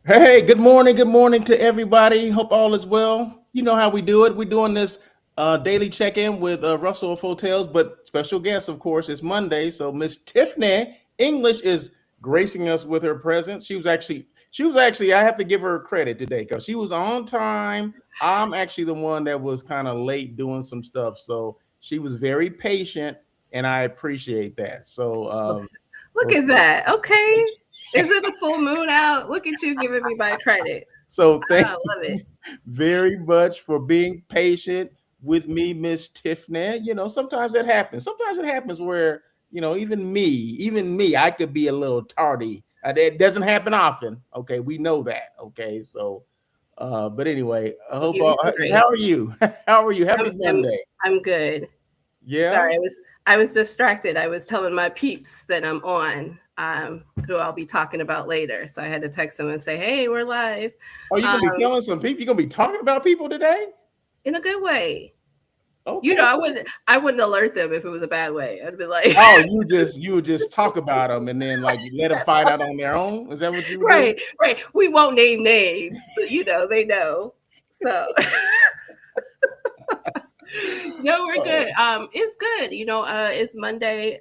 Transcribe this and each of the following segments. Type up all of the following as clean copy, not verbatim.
Hey, good morning to everybody. Hope all is well. You know how we do it. We're doing this daily check-in with Russell of Hotels, but special guest, of course, it's Monday. So Miss Tiffany English is gracing us with her presence. She was actually, I have to give her credit today because she was on time. I'm actually the one that was kind of late doing some stuff. So she was very patient, and I appreciate that. So, Look at that. Okay. Is it a full moon out? Look at you giving me my credit. so I thank love it. very much for being patient with me, Miss Tiffany. Sometimes that happens. Sometimes it happens where, even me, I could be a little tardy. It doesn't happen often. Okay, we know that. Okay, so, but anyway, I We'll hope give you all. some How are grace. you? How are you? I'm Happy I'm Monday. I'm good. Yeah. Sorry, I was distracted. I was telling my peeps that I'm on, who I'll be talking about later. So I had to text them and say, "Hey, we're live," Oh, you gonna be um, telling some people? You gonna be talking about people today? in a good way. Okay. I wouldn't alert them if it was a bad way. I'd be like, Oh, you would just talk about them and then like you let them "That's find out on their own. Is that what you would do? right, right." We won't name names, but they know. So no, we're good. Oh, It's good. It's Monday.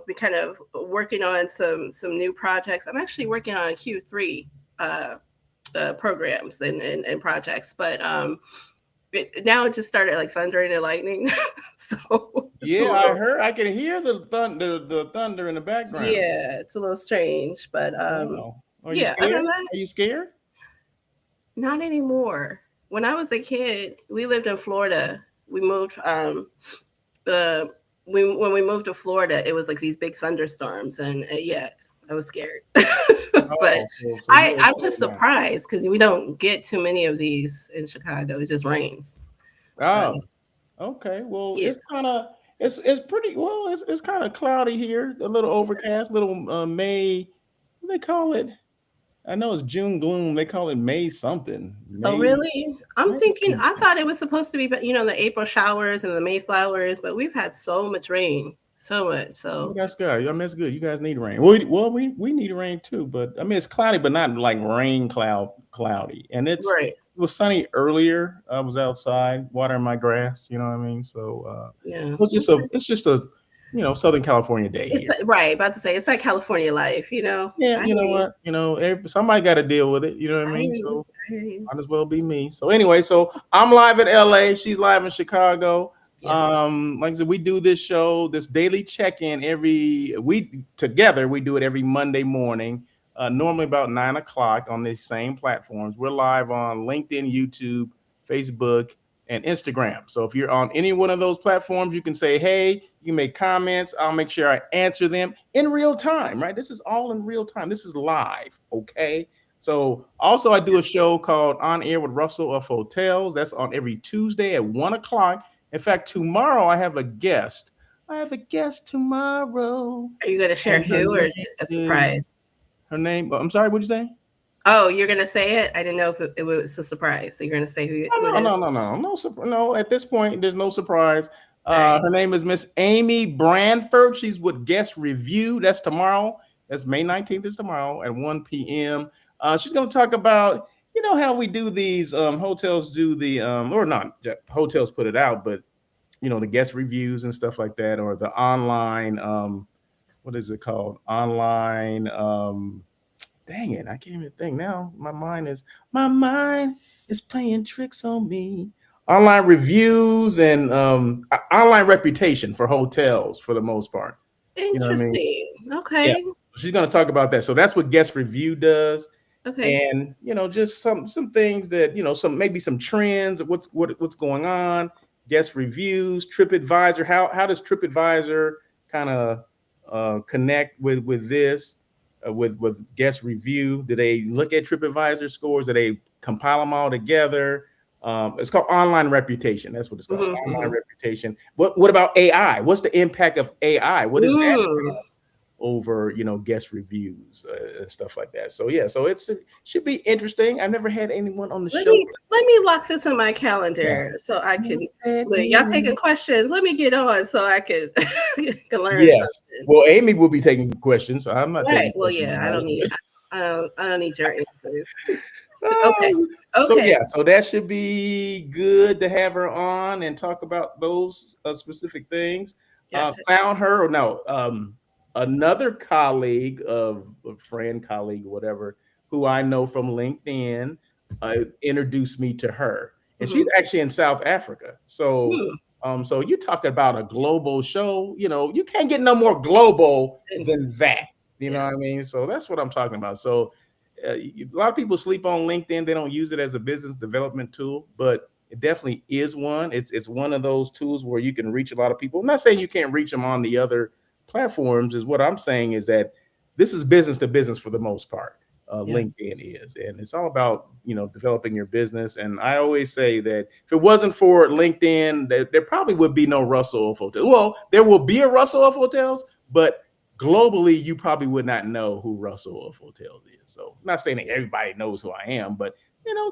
Be kind of working on some new projects. I'm actually working on Q3 uh, programs and projects, but now it just started like thundering and lightning, so it's a yeah, I little heard. I can hear the thunder in the background. yeah, it's a little strange, but Wow. Are you yeah. Other scared? than that, Are you scared? not anymore. When I was a kid, we lived in Florida. We moved uh, when we moved to Florida, it was like these big thunderstorms, and yeah, I was scared. But Oh, so you're I'm okay just now. surprised because we don't get too many of these in Chicago. It just rains. But Oh, okay. Well, yeah, it's pretty well. It's kind of cloudy here. A little overcast. Little May. What do they call it? I know it's June gloom. They call it May something. oh May. really? I'm May thinking. I something. thought it was supposed to be, the April showers and the Mayflowers, but we've had so much rain, so much. Well, So that's good. I mean, that's good. You guys need rain. Well, we need rain too, but I mean, it's cloudy, but not like rain cloudy. And right, it was sunny earlier. I was outside watering my grass. You know what I mean? So yeah. it's just a Southern California day It's here. right. About to say it's like California life. Yeah, I you hear know you. what? Somebody got to deal with it. You know what I I hear mean? you. So I hear you. might as well be me. So anyway, so I'm live in LA. She's live in Chicago. Yes. Like I said, we do this show, this daily check-in every we together. We do it every Monday morning, normally about 9 o'clock on these same platforms. We're live on LinkedIn, YouTube, Facebook, and Instagram. So if you're on any one of those platforms, you can say, hey, you can make comments. I'll make sure I answer them in real time, right? This is all in real time. This is live, okay? So also I do a show called On Air with Russell of Hotels. That's on every Tuesday at 1 o'clock. In fact, tomorrow I have a guest. I have a guest tomorrow. Are you going to share And her who, or is name it a is surprise? I'm sorry, what'd you say? Oh, you're going to say it? I didn't know if it was a surprise. So you're going to say who it No, no, is? no, no, no, no. At this point, there's no surprise. All right. Her name is Miss Amy Branford. She's with Guest Review. That's tomorrow. That's May 19th. Is tomorrow at 1 p.m. She's going to talk about how we do these hotels do the or not hotels put it out, but the guest reviews and stuff like that, or the online what is it called? Online dang it, I can't even think now. My mind is playing tricks on me. Online reviews and online reputation for hotels for the most part. You know what I mean? Interesting. Yeah. Okay. She's going to talk about that. So that's what guest review does. Okay. And just some things that maybe some trends of what's going on, guest reviews, TripAdvisor. How does TripAdvisor kind of connect with this with guest review? Do they look at TripAdvisor scores? Do they compile them all together? It's called online reputation. That's what it's called, online Mm-hmm. reputation. What about AI? What's the impact of AI? What is that Mm. over guest reviews and stuff like that? So yeah, so it should be interesting. I've never had anyone on the Let show. me let me lock this in my Yeah. calendar so I can. Never had Look, y'all taking anyone. questions. Let me get on so I can can learn Yes. something. Well, Amy will be taking questions. So I'm not Right. taking Well, questions yeah. I don't tonight. need. I don't need your answers. Okay. Oh, so Okay. yeah, so that should be good to have her on and talk about those specific things. Gotcha. Found her or no, another colleague of a friend, colleague, whatever, who I know from LinkedIn, introduced me to her, and she's Mhm. actually in South Africa. So, Hmm. so you talk about a global show. You know, you can't get no more global And- than that. You know Yeah. what I mean? So that's what I'm talking about. So a lot of people sleep on LinkedIn. They don't use it as a business development tool, but it definitely is one. It's one of those tools where you can reach a lot of people. I'm not saying you can't reach them on the other platforms. Is what I'm saying is that this is business to business for the most part. Yeah. LinkedIn is, and it's all about developing your business. And I always say that if it wasn't for LinkedIn, there probably would be no Russell of Hotels. Well, there will be a Russell of Hotels, but globally, you probably would not know who Russell of Hotels is. So I'm not saying that everybody knows who I am, but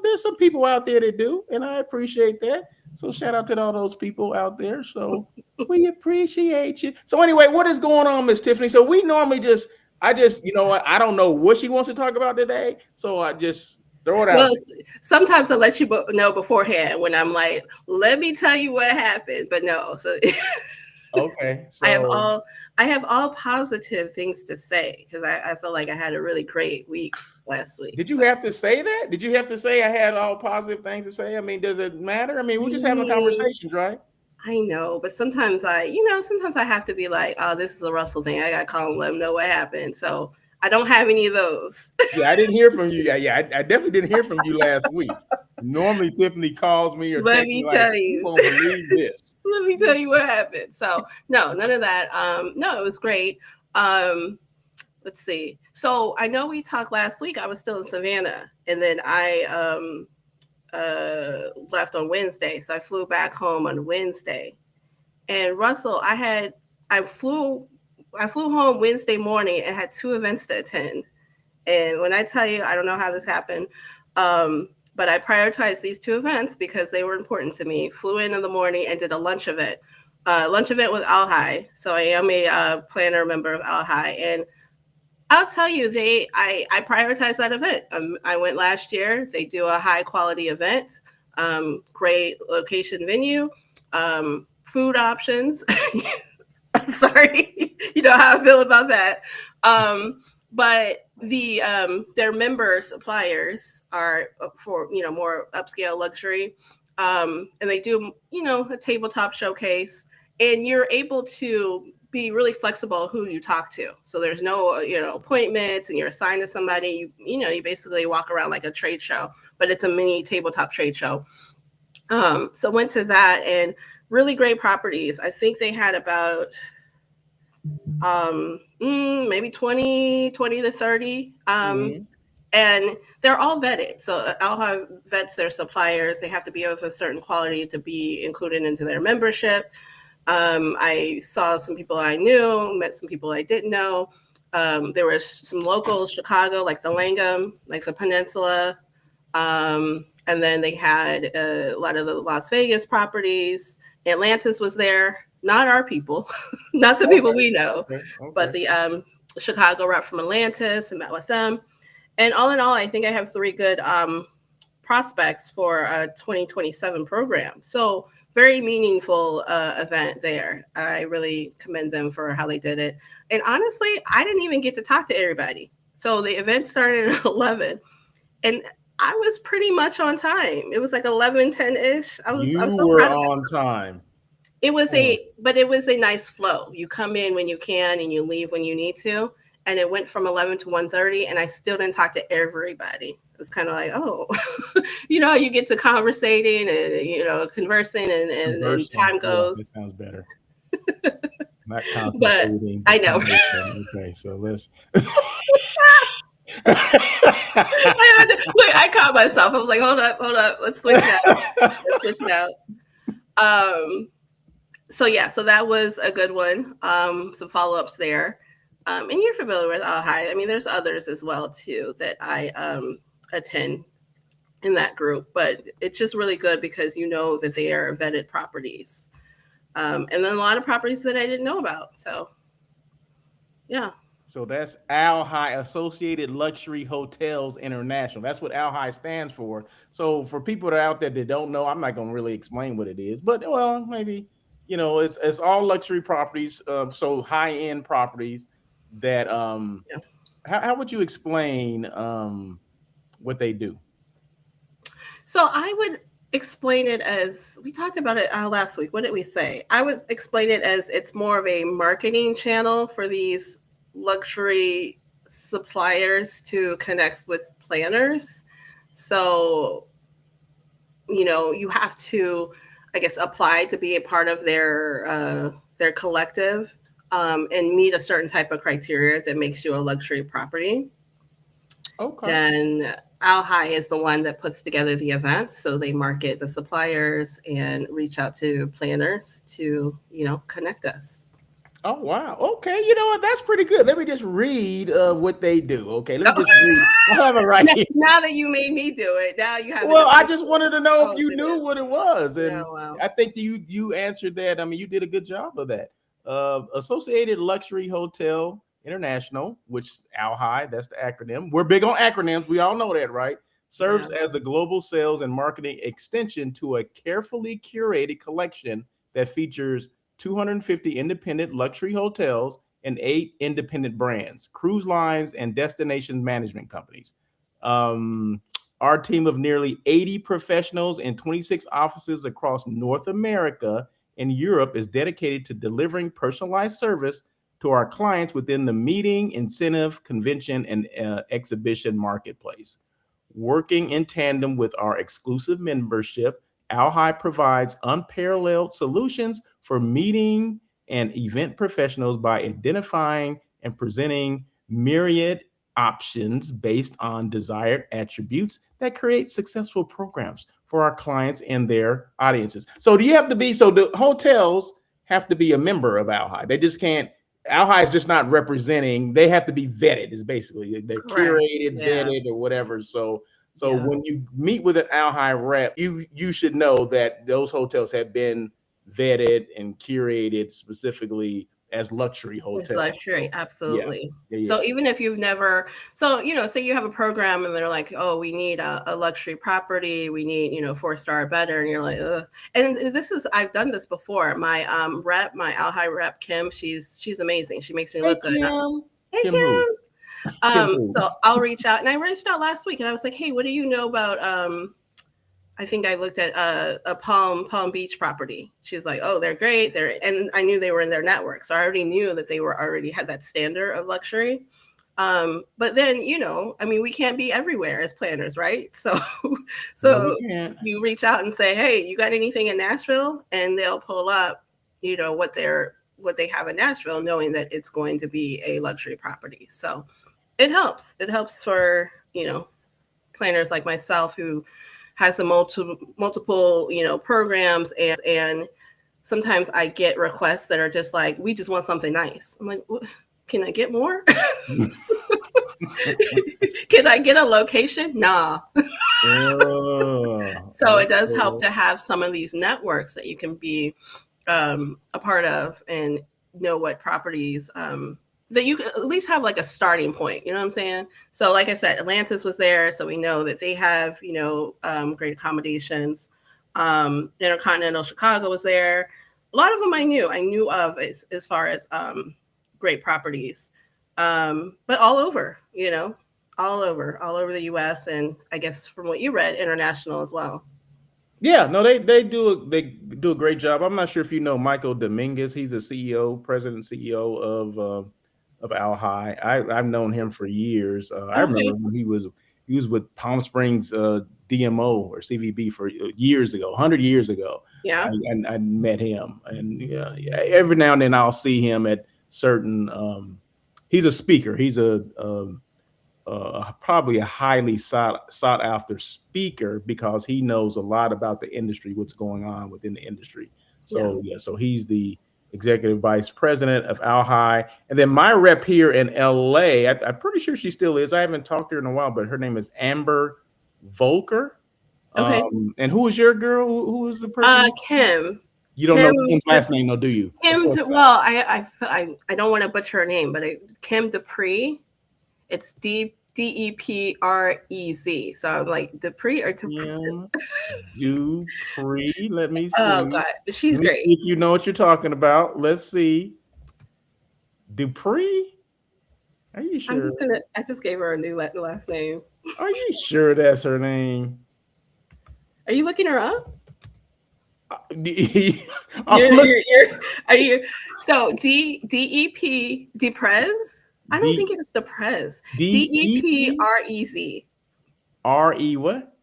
there's some people out there that do, and I appreciate that. So shout out to all those people out there. So we appreciate you. So anyway, what is going on, Miss Tiffany? So we normally I just, what, I don't know what she wants to talk about today. So I just throw it out Well, there. sometimes I let you know beforehand when I'm like, let me tell you what happened. But no, so Okay. I have So all positive things to say because I feel like I had a really great week last week. did you have to say that? Did you have to say I had all positive things to say? I mean, does it matter? I mean, we're I just having mean, conversations, right? I know, but sometimes sometimes I have to be like, oh, this is a Russell thing. I gotta call and let them know what happened. So I don't have any of those. Yeah, I didn't hear from you. Yeah, I definitely didn't hear from you last week. Normally, Tiffany calls me or Let texts me me like, tell "You you. won't believe this." Let me tell you what happened. So no, none of that. No, it was great. Um, let's see. So I know we talked last week. I was still in Savannah, and then I left on Wednesday. So I flew back home on Wednesday. And Russell, I flew I flew home Wednesday morning and had two events to attend. And when I tell you, I don't know how this happened, but I prioritized these two events because they were important to me. Flew in the morning and did a lunch event with Al High. So I am a planner member of Al High, and I'll tell you, I prioritize that event. I went last year. They do a high quality event, great location, venue, food options. I'm sorry, you know how I feel about that. But their member suppliers are for more upscale luxury, and they do a tabletop showcase, and you're able to be really flexible who you talk to. So there's no appointments, and you're assigned to somebody. You basically walk around like a trade show, but it's a mini tabletop trade show. So went to that, and really great properties. I think they had about maybe 20 to 30. Mhm. And they're all vetted. So Alha vets their suppliers. They have to be of a certain quality to be included into their membership. I saw some people I knew, met some people I didn't know. There were some locals, Chicago, like the Langham, like the Peninsula. And then they had a lot of the Las Vegas properties. Atlantis was there, not our people, not the people Okay. we know, Okay. but Okay. the Chicago rep from Atlantis, and met with them. And all in all, I think I have three good prospects for a 2027 program. So very meaningful event there. I really commend them for how they did it. And honestly, I didn't even get to talk to everybody. So the event started at 11, and I was pretty much on time. It was like 11:10 ish. I'm You so were proud of on that. time. Mm. It was a nice flow. You come in when you can and you leave when you need to. And it went from 11 to 1:30, and I still didn't talk to everybody. It was kind of like, oh, you get to conversating and conversing, and Conversing. time Yeah, that goes. sounds better. Not But conversating, I but know. conversing. Okay, so let's. I caught myself. I was like, hold up, let's switch it out. Let's switch it out. So yeah, so that was a good one. Some follow-ups there. And you're familiar with All High. I mean, there's others as well too that I attend in that group, but it's just really good because you know that they are vetted properties. And then a lot of properties that I didn't know about. So yeah. So that's Al-High, Associated Luxury Hotels International. That's what Al-High stands for. So for people that are out there that don't know, I'm not going to really explain what it is, but well, maybe it's all luxury properties, so high-end properties that Yeah. how would you explain what they do? So I would explain it as we talked about it last week. What did we say? I would explain it as it's more of a marketing channel for these luxury suppliers to connect with planners. So, you have to, I guess, apply to be a part of their collective, and meet a certain type of criteria that makes you a luxury property. Okay. Then Alhai is the one that puts together the events. So they market the suppliers and reach out to planners to, connect us. Oh wow. Okay, you know what? That's pretty good. Let me just read what they do. Okay, let me just read. I have it right here. Now that you made me do it, now you have. Well, I just wanted to know if you knew what it was, and wow. I think you answered that. I mean, you did a good job of that. Associated Luxury Hotel International, which Al-High, that's the acronym. We're big on acronyms. We all know that, right? Serves as the global sales and marketing extension to a carefully curated collection that features 250 independent luxury hotels and 8 independent brands, cruise lines, and destination management companies. Our team of nearly 80 professionals and 26 offices across North America and Europe is dedicated to delivering personalized service to our clients within the meeting, incentive, convention, and exhibition marketplace. Working in tandem with our exclusive membership, Al-High provides unparalleled solutions for meeting and event professionals by identifying and presenting myriad options based on desired attributes that create successful programs for our clients and their audiences. So the hotels have to be a member of Al-High. They just can't, Al-High is just not representing, they have to be vetted, is basically, they're curated, vetted, or whatever. So when you meet with an Al-High rep, you should know that those hotels have been vetted and curated specifically as luxury hotels. It's luxury, absolutely. Yeah. So even if you've never, say you have a program and they're like, oh, we need a luxury property, we need, 4-star better, and you're like, ugh. And I've done this before. My my Al-High rep, Kim, she's amazing. She makes me look good. Hey, Kim. So I'll reach out, and I reached out last week, and I was like, hey, what do you know about I think I looked at a Palm Beach property. She's like, oh, they're great. And I knew they were in their network. So I already knew that they already had that standard of luxury. But then, we can't be everywhere as planners, right? So you reach out and say, hey, you got anything in Nashville? And they'll pull up, what they have in Nashville, knowing that it's going to be a luxury property. So it helps. It helps for, planners like myself who has multiple programs, and sometimes I get requests that are just like, we just want something nice. I'm like, can I get more? Can I get a location? Nah. So it does help to have some of these networks that you can be a part of and know what properties that you can at least have like a starting point, you know what I'm saying? So like I said, Atlantis was there. So we know that they have, great accommodations. Intercontinental Chicago was there. A lot of them I knew of as far as great properties. But all over, all over the US, and I guess from what you read, international as well. Yeah, no, they do a great job. I'm not sure if you know Michael Dominguez. He's the president CEO of Al-High. I've known him for years. I remember when he was with Palm Springs DMO or CVB for years ago, 100 years ago. Yeah, I met him, and every now and then I'll see him at certain. He's a speaker. He's probably a highly sought after speaker because he knows a lot about the industry, what's going on within the industry. So so he's the executive vice president of Al-High. And then my rep here in LA, I'm pretty sure she still is. I haven't talked to her in a while, but her name is Amber Volker. Okay. And who is your girl? Who is the person? Kim. You don't know Kim's last name, though, do you? Well, I don't want to butcher her name, but Kim Dupree. It's Deprez. So I'm like Dupree or Dupree. Dupree. Let me see. Oh God, she's great. If you know what you're talking about, let's see. Dupree. Are you sure? I just gave her a new last name. Are you sure that's her name? Are you looking her up? Are you so Deprez? I don't think it's Deprez. Deprez. R-E what?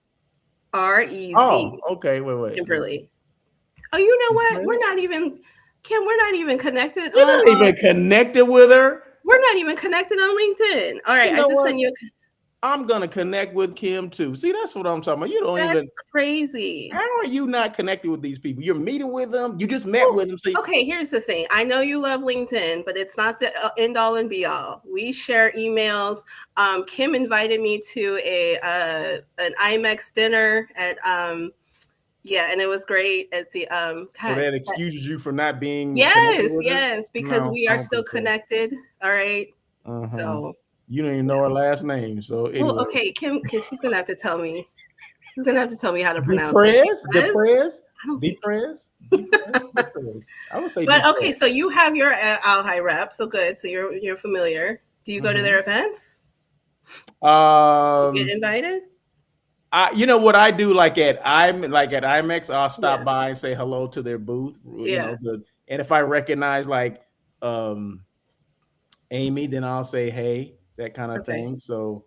R-E-Z. Oh, okay. Wait. Kimberly. Oh, you know what? We're not even connected. You're not even connected with her. We're not even connected on LinkedIn. All right, I just sent you. I'm gonna connect with Kim too. See, that's what I'm talking about. You don't even. That's crazy. How are you not connected with these people? You're meeting with them. You just met with them. So okay, here's the thing. I know you love LinkedIn, but it's not the end all and be all. We share emails. Kim invited me to an IMEX dinner at yeah, and it was great at the so that excuses you for not being. Yes, because we are still connected. All right. So. You don't even know her last name, so anyway. Well, okay, Kim, she's gonna have to tell me. She's gonna have to tell me how to pronounce it. Deprez. I would say. But okay, so you have your Alhi rep, so good. So you're familiar. Do you go to their events? You get invited? You know what I do? Like at IMEX, I'll stop by and say hello to their booth. Yeah. And if I recognize like Amy, then I'll say hey. That kind of thing. So,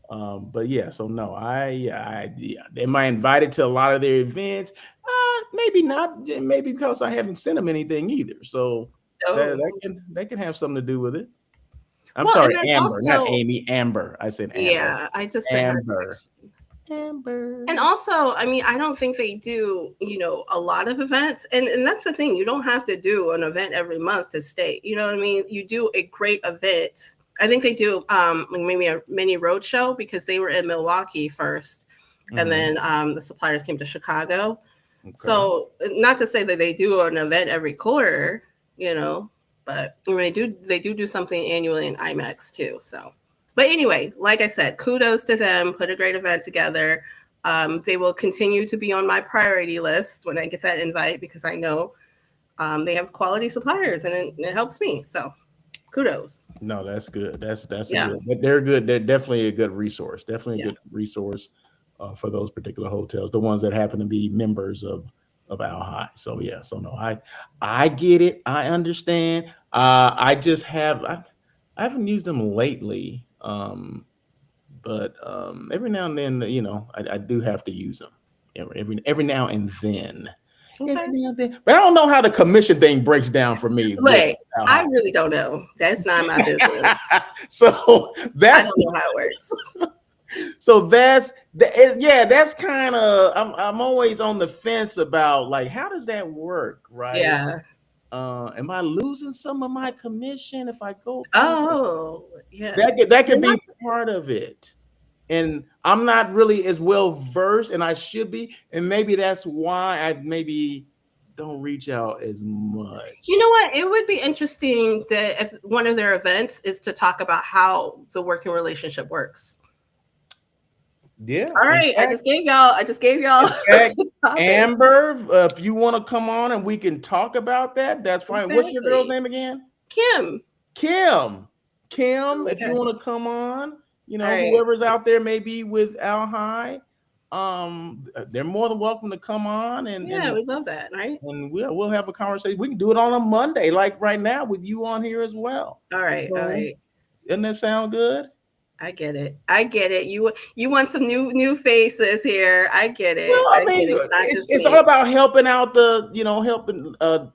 but yeah, so no, am I invited to a lot of their events? Maybe not. Maybe because I haven't sent them anything either. So that can have something to do with it. I'm sorry, Amber, not Amy. Amber. I said Amber. Yeah, I just said Amber. And also, I mean, I don't think they do, a lot of events. And that's the thing. You don't have to do an event every month to stay. You know what I mean? You do a great event. I think they do maybe a mini road show because they were in Milwaukee first. And then the suppliers came to Chicago. Okay. So not to say that they do an event every quarter, but they do something annually in IMEX too. So, but anyway, like I said, kudos to them, put a great event together. They will continue to be on my priority list when I get that invite because I know they have quality suppliers and it helps me. So kudos. No, that's good. That's good. They're good. They're definitely a good resource. Definitely a good resource for those particular hotels, the ones that happen to be members of Alhi. So yeah. So no, I get it. I understand. I just I haven't used them lately. But every now and then, I do have to use them. Every now and then. Okay. But I don't know how the commission thing breaks down for me. Like, I really don't know. That's not my business. So that's I don't know how it works. So that's kind of I'm always on the fence about like how does that work, right? Yeah. Am I losing some of my commission if I go? Oh, yeah. That could be part of it. And I'm not really as well versed, and I should be. And maybe that's why I maybe don't reach out as much. You know what? It would be interesting that if one of their events is to talk about how the working relationship works. Yeah. All right. I just gave y'all. Amber, if you want to come on and we can talk about that, that's fine. Exactly. What's your girl's name again? Kim. If you want to come on. Whoever's out there maybe with Alhi, they're more than welcome to come on and we love that, right? And we'll have a conversation. We can do it on a Monday, like right now with you on here as well. All right. Doesn't that sound good? I get it. You want some new faces here. I get it. Well, I mean, it's all about helping out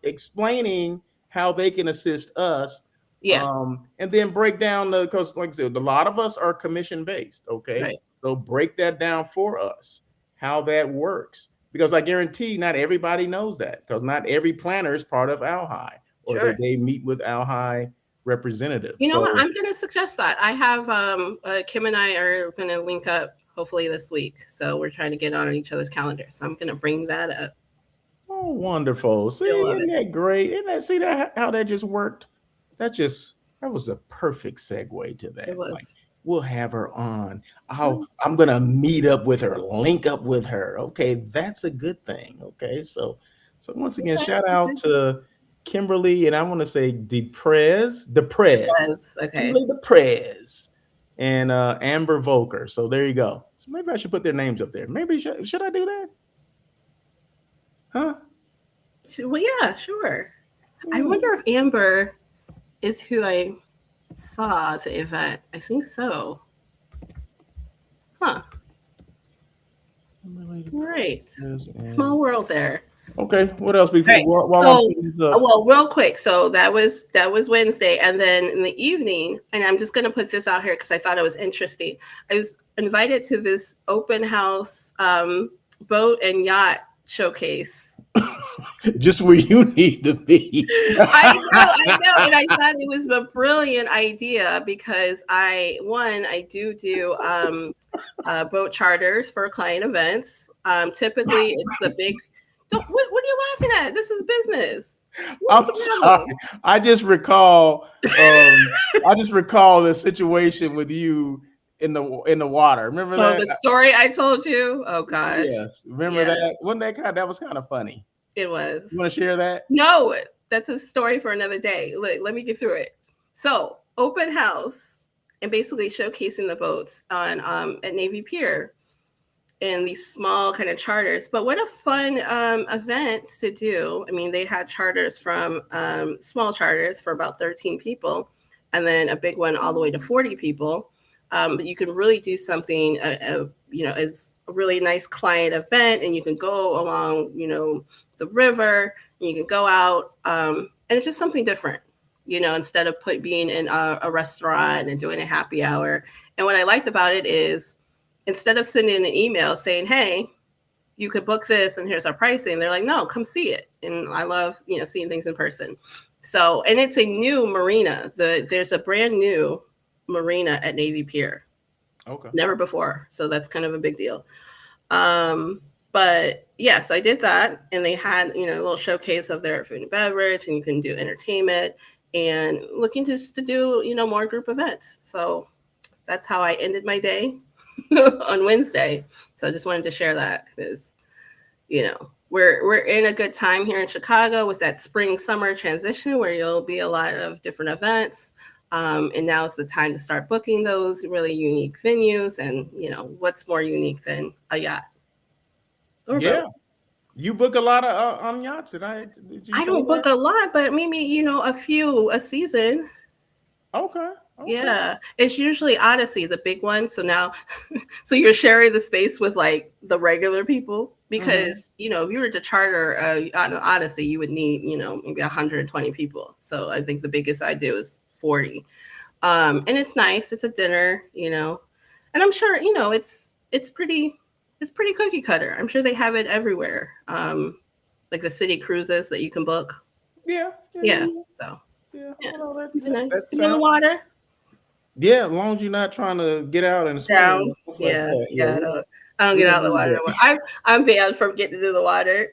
explaining how they can assist us. Yeah. And then break down because like I said, a lot of us are commission based. Okay. Right. So break that down for us, how that works. Because I guarantee not everybody knows that because not every planner is part of Alhi or they meet with Alhi representatives. You know what? I'm going to suggest that. I have Kim and I are going to link up hopefully this week. So we're trying to get on each other's calendar. So I'm going to bring that up. Oh, wonderful. See, Still love isn't it. that great? Isn't that, see that how that just worked? That was a perfect segue to that. It Like, was. we'll have her on. I'm gonna meet up with her, link up with her. Okay, that's a good thing. Okay, so once again, Okay. shout out to Kimberly, and I want to say Deprez, Okay. Kimberly Deprez, and Amber Volker. So there you go. So maybe I should put their names up there. Maybe should I do that? Huh? Well, yeah, sure. I Yeah. wonder if Amber is who I saw at the event. I think so. Huh. Right. Small world there. Okay. What else before Right. while I'm So, putting this up? well, real quick. So that was Wednesday, and then in the evening, and I'm just going to put this out here because I thought it was interesting. I was invited to this open house boat and yacht showcase. Just where you need to be. I know, and I thought it was a brilliant idea because I do boat charters for client events. Typically, it's the big. What are you laughing at? This is business. I'm sorry. I just recall the situation with you in the water. Remember that? The story I told you. Oh gosh. Yes. Remember that? Wasn't that was kind of funny? It was. You want to share that? No, that's a story for another day. Let me get through it. So, open house and basically showcasing the boats on at Navy Pier in these small kind of charters. But what a fun event to do. I mean, they had charters from small charters for about 13 people, and then a big one all the way to 40 people. But you can really do something, as a really nice client event, and you can go along, the river, and you can go out, and it's just something different, instead of being in a restaurant and doing a happy hour. And what I liked about it is instead of sending an email saying, hey, you could book this and here's our pricing, they're like, no, come see it. And I love, seeing things in person. So, and it's a new marina. There's a brand new marina at Navy Pier. Okay. Never before. So that's kind of a big deal. But yes, I did that. And they had, a little showcase of their food and beverage, and you can do entertainment and looking just to do, more group events. So that's how I ended my day on Wednesday. So I just wanted to share that because, we're in a good time here in Chicago with that spring summer transition where you'll be a lot of different events. And now is the time to start booking those really unique venues. And, what's more unique than a yacht? Yeah. You book a lot of on yachts. I don't book a lot, but maybe, a few a season. Okay. Yeah. It's usually Odyssey, the big one. So now, so you're sharing the space with like the regular people because, if you were to charter an Odyssey, you would need, maybe 120 people. So I think the biggest I do is 40. And it's nice. It's a dinner, and I'm sure, it's pretty cookie cutter. I'm sure they have it everywhere. Like the city cruises that you can book. Yeah. So Well, that's nice. In the water. Yeah, as long as you're not trying to get out and swim. I don't get out of the water. I'm banned from getting into the water.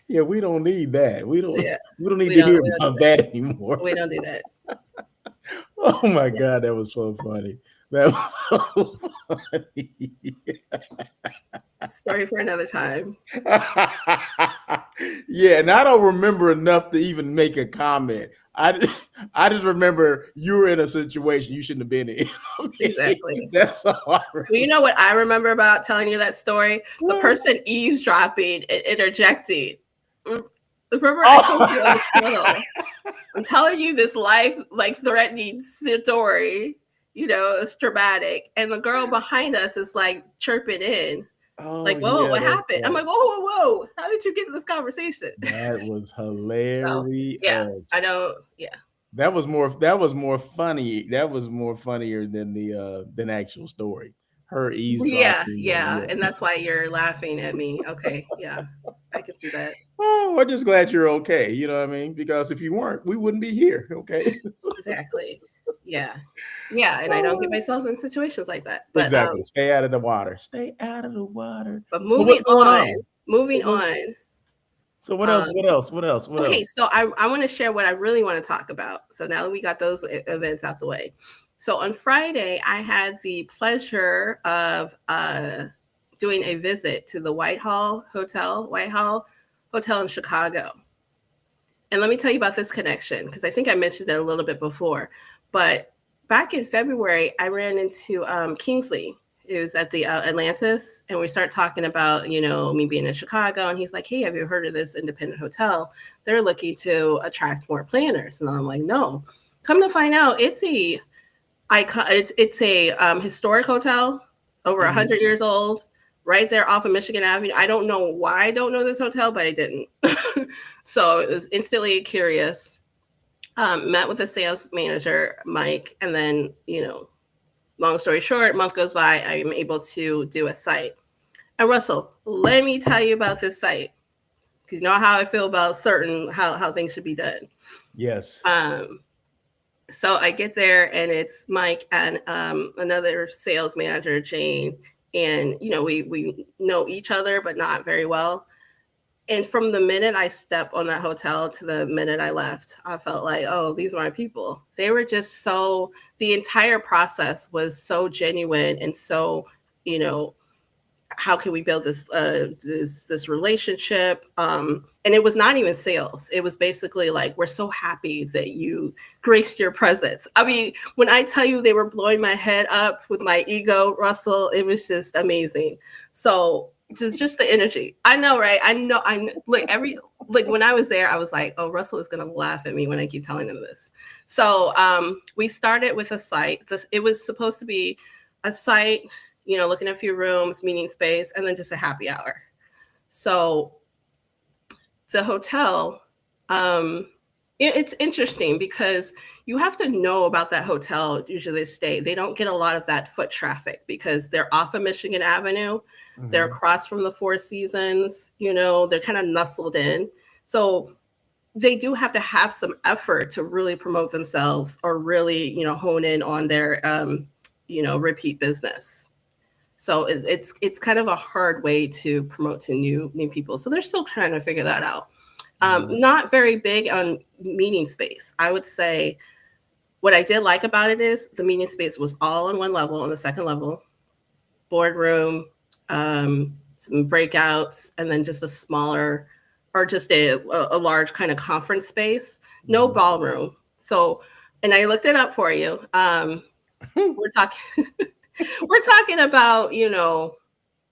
Yeah, we don't need that. We don't need to hear about that anymore. We don't do that. Oh my God, that was so funny. That was so funny. Story for another time. Yeah, and I don't remember enough to even make a comment. I just remember you were in a situation you shouldn't have been in. Okay? Exactly. That's all I remember. Well, you know what I remember about telling you that story? The person eavesdropping and interjecting. Remember I told you on the channel. I'm telling you this life-threatening story. It's dramatic. And the girl behind us is like chirping in. Whoa, what happened? Funny. I'm like, whoa. How did you get to this conversation? That was hilarious. So, I know. Yeah. That was more funny. That was more funnier than the actual story. Her eavesdropping. Yeah. And that's why you're laughing at me. Okay. Yeah. I can see that. Oh, I'm just glad you're okay. You know what I mean? Because if you weren't, we wouldn't be here. Okay. Exactly. Yeah. And I don't get myself in situations like that. But, exactly. Stay out of the water. Stay out of the water. But moving on. So what else? What else? What else? What Okay, else? so I want to share what I really want to talk about. So now that we got those events out the way. So on Friday, I had the pleasure of doing a visit to the Whitehall Hotel in Chicago. And let me tell you about this connection, because I think I mentioned it a little bit before. But back in February, I ran into Kingsley. It was at the Atlantis, and we started talking about, me being in Chicago. And he's like, "Hey, have you heard of this independent hotel? They're looking to attract more planners." And I'm like, "No." Come to find out, it's a historic hotel, over 100 years old, right there off of Michigan Avenue. I don't know why I don't know this hotel, but I didn't. So it was instantly curious. Met with the sales manager, Mike, and then, long story short, month goes by, I'm able to do a site. And Russell, let me tell you about this site, because you know how I feel about how things should be done. Yes. So I get there, and it's Mike and another sales manager, Jane, and we know each other, but not very well. And from the minute I stepped on that hotel to the minute I left, I felt like, oh, these are my people. They were just the entire process was so genuine and so, how can we build this relationship? And it was not even sales. It was basically like, we're so happy that you graced your presence. I mean, when I tell you they were blowing my head up with my ego, Russell, it was just amazing. So just the energy. I know, right? I know. When I was there, I was like, oh, Russell is going to laugh at me when I keep telling him this. So we started with a site. It was supposed to be a site, looking at a few rooms, meeting space, and then just a happy hour. So the hotel, it's interesting because you have to know about that hotel. Usually they don't get a lot of that foot traffic because they're off of Michigan Avenue. Mm-hmm. They're across from the Four Seasons, they're kind of nestled in. So they do have to have some effort to really promote themselves or really, hone in on their, repeat business. So it's kind of a hard way to promote to new people. So they're still trying to figure that out. Not very big on meeting space. I would say what I did like about it is the meeting space was all on one level, on the second level, boardroom, some breakouts, and then just a smaller or just a large kind of conference space, no ballroom. So, and I looked it up for you. We're talking about,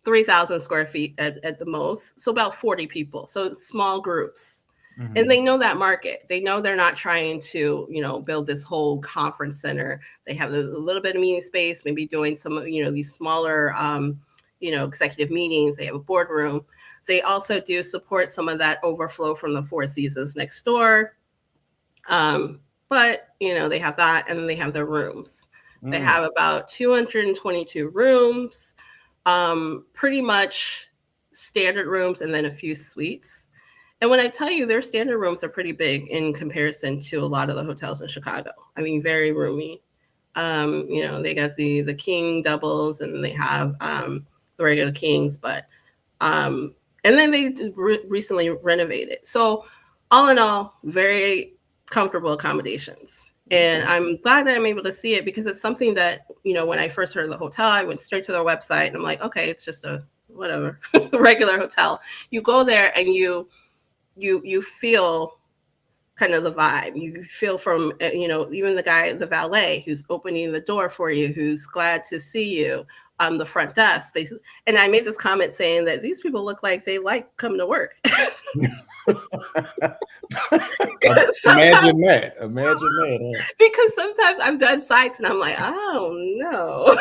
3,000 square feet at the most. So about 40 people. So small groups. Mm-hmm. And they know that market. They know they're not trying to, build this whole conference center. They have a little bit of meeting space, maybe doing some of, these smaller, executive meetings. They have a boardroom. They also do support some of that overflow from the Four Seasons next door. But, they have that, and then they have their rooms. They have about 222 rooms, pretty much standard rooms, and then a few suites. And when I tell you their standard rooms are pretty big in comparison to a lot of the hotels in Chicago. I mean, very roomy. They got the king doubles, and they have the regular kings, but and then they recently renovated. So all in all, very comfortable accommodations. And I'm glad that I'm able to see it because it's something that, when I first heard of the hotel, I went straight to their website and I'm like, okay, it's just a whatever regular hotel. You go there and you feel kind of the vibe. You feel from, even the valet who's opening the door for you, who's glad to see you. The front desk. And I made this comment saying that these people look like they like coming to work. Imagine that. Huh? Because sometimes I've done sites and I'm like, oh no.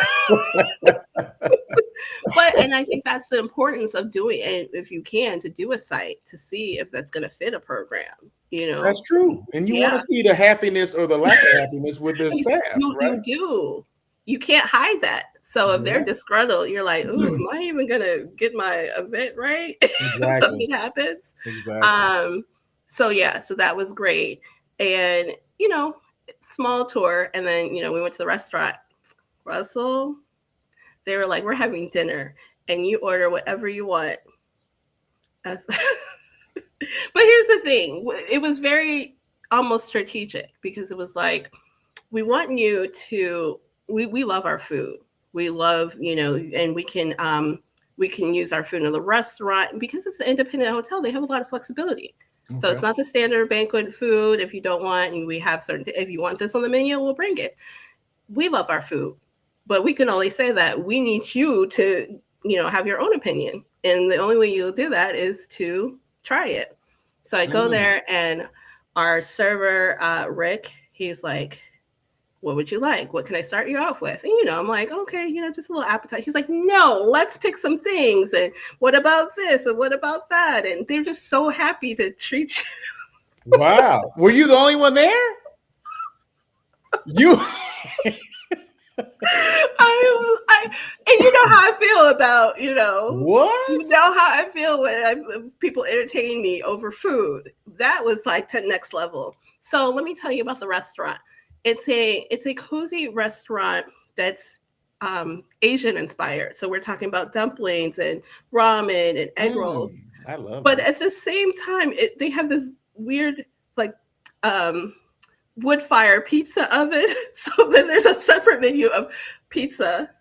And I think that's the importance of doing it, if you can, to do a site to see if that's going to fit a program. That's true. And you want to see the happiness or the lack of happiness with their staff. You do. You can't hide that. So if they're disgruntled, you're like, ooh, am I even going to get my event right? Exactly. Something happens. Exactly. So that was great. And, small tour. And then, we went to the restaurant. Russell, they were like, we're having dinner and you order whatever you want. But here's the thing. It was very almost strategic because it was like, we want you to, we love our food. We love, and we can use our food in the restaurant. And because it's an independent hotel, they have a lot of flexibility. Okay. So it's not the standard banquet food. If you don't want, and we have certain, if you want this on the menu, we'll bring it. We love our food, but we can only say that we need you to, have your own opinion. And the only way you'll do that is to try it. So I go there, and our server, Rick, he's like, what would you like? What can I start you off with? And, I'm like, okay, just a little appetite. He's like, no, let's pick some things. And what about this? And what about that? And they're just so happy to treat you. Wow. Were you the only one there? You... and you know how I feel about, what? You know how I feel when people entertain me over food. That was like to next level. So let me tell you about the restaurant. It's a cozy restaurant that's Asian inspired. So we're talking about dumplings and ramen and egg rolls. I love But at the same time, they have this weird wood fire pizza oven. So then there's a separate menu of pizza.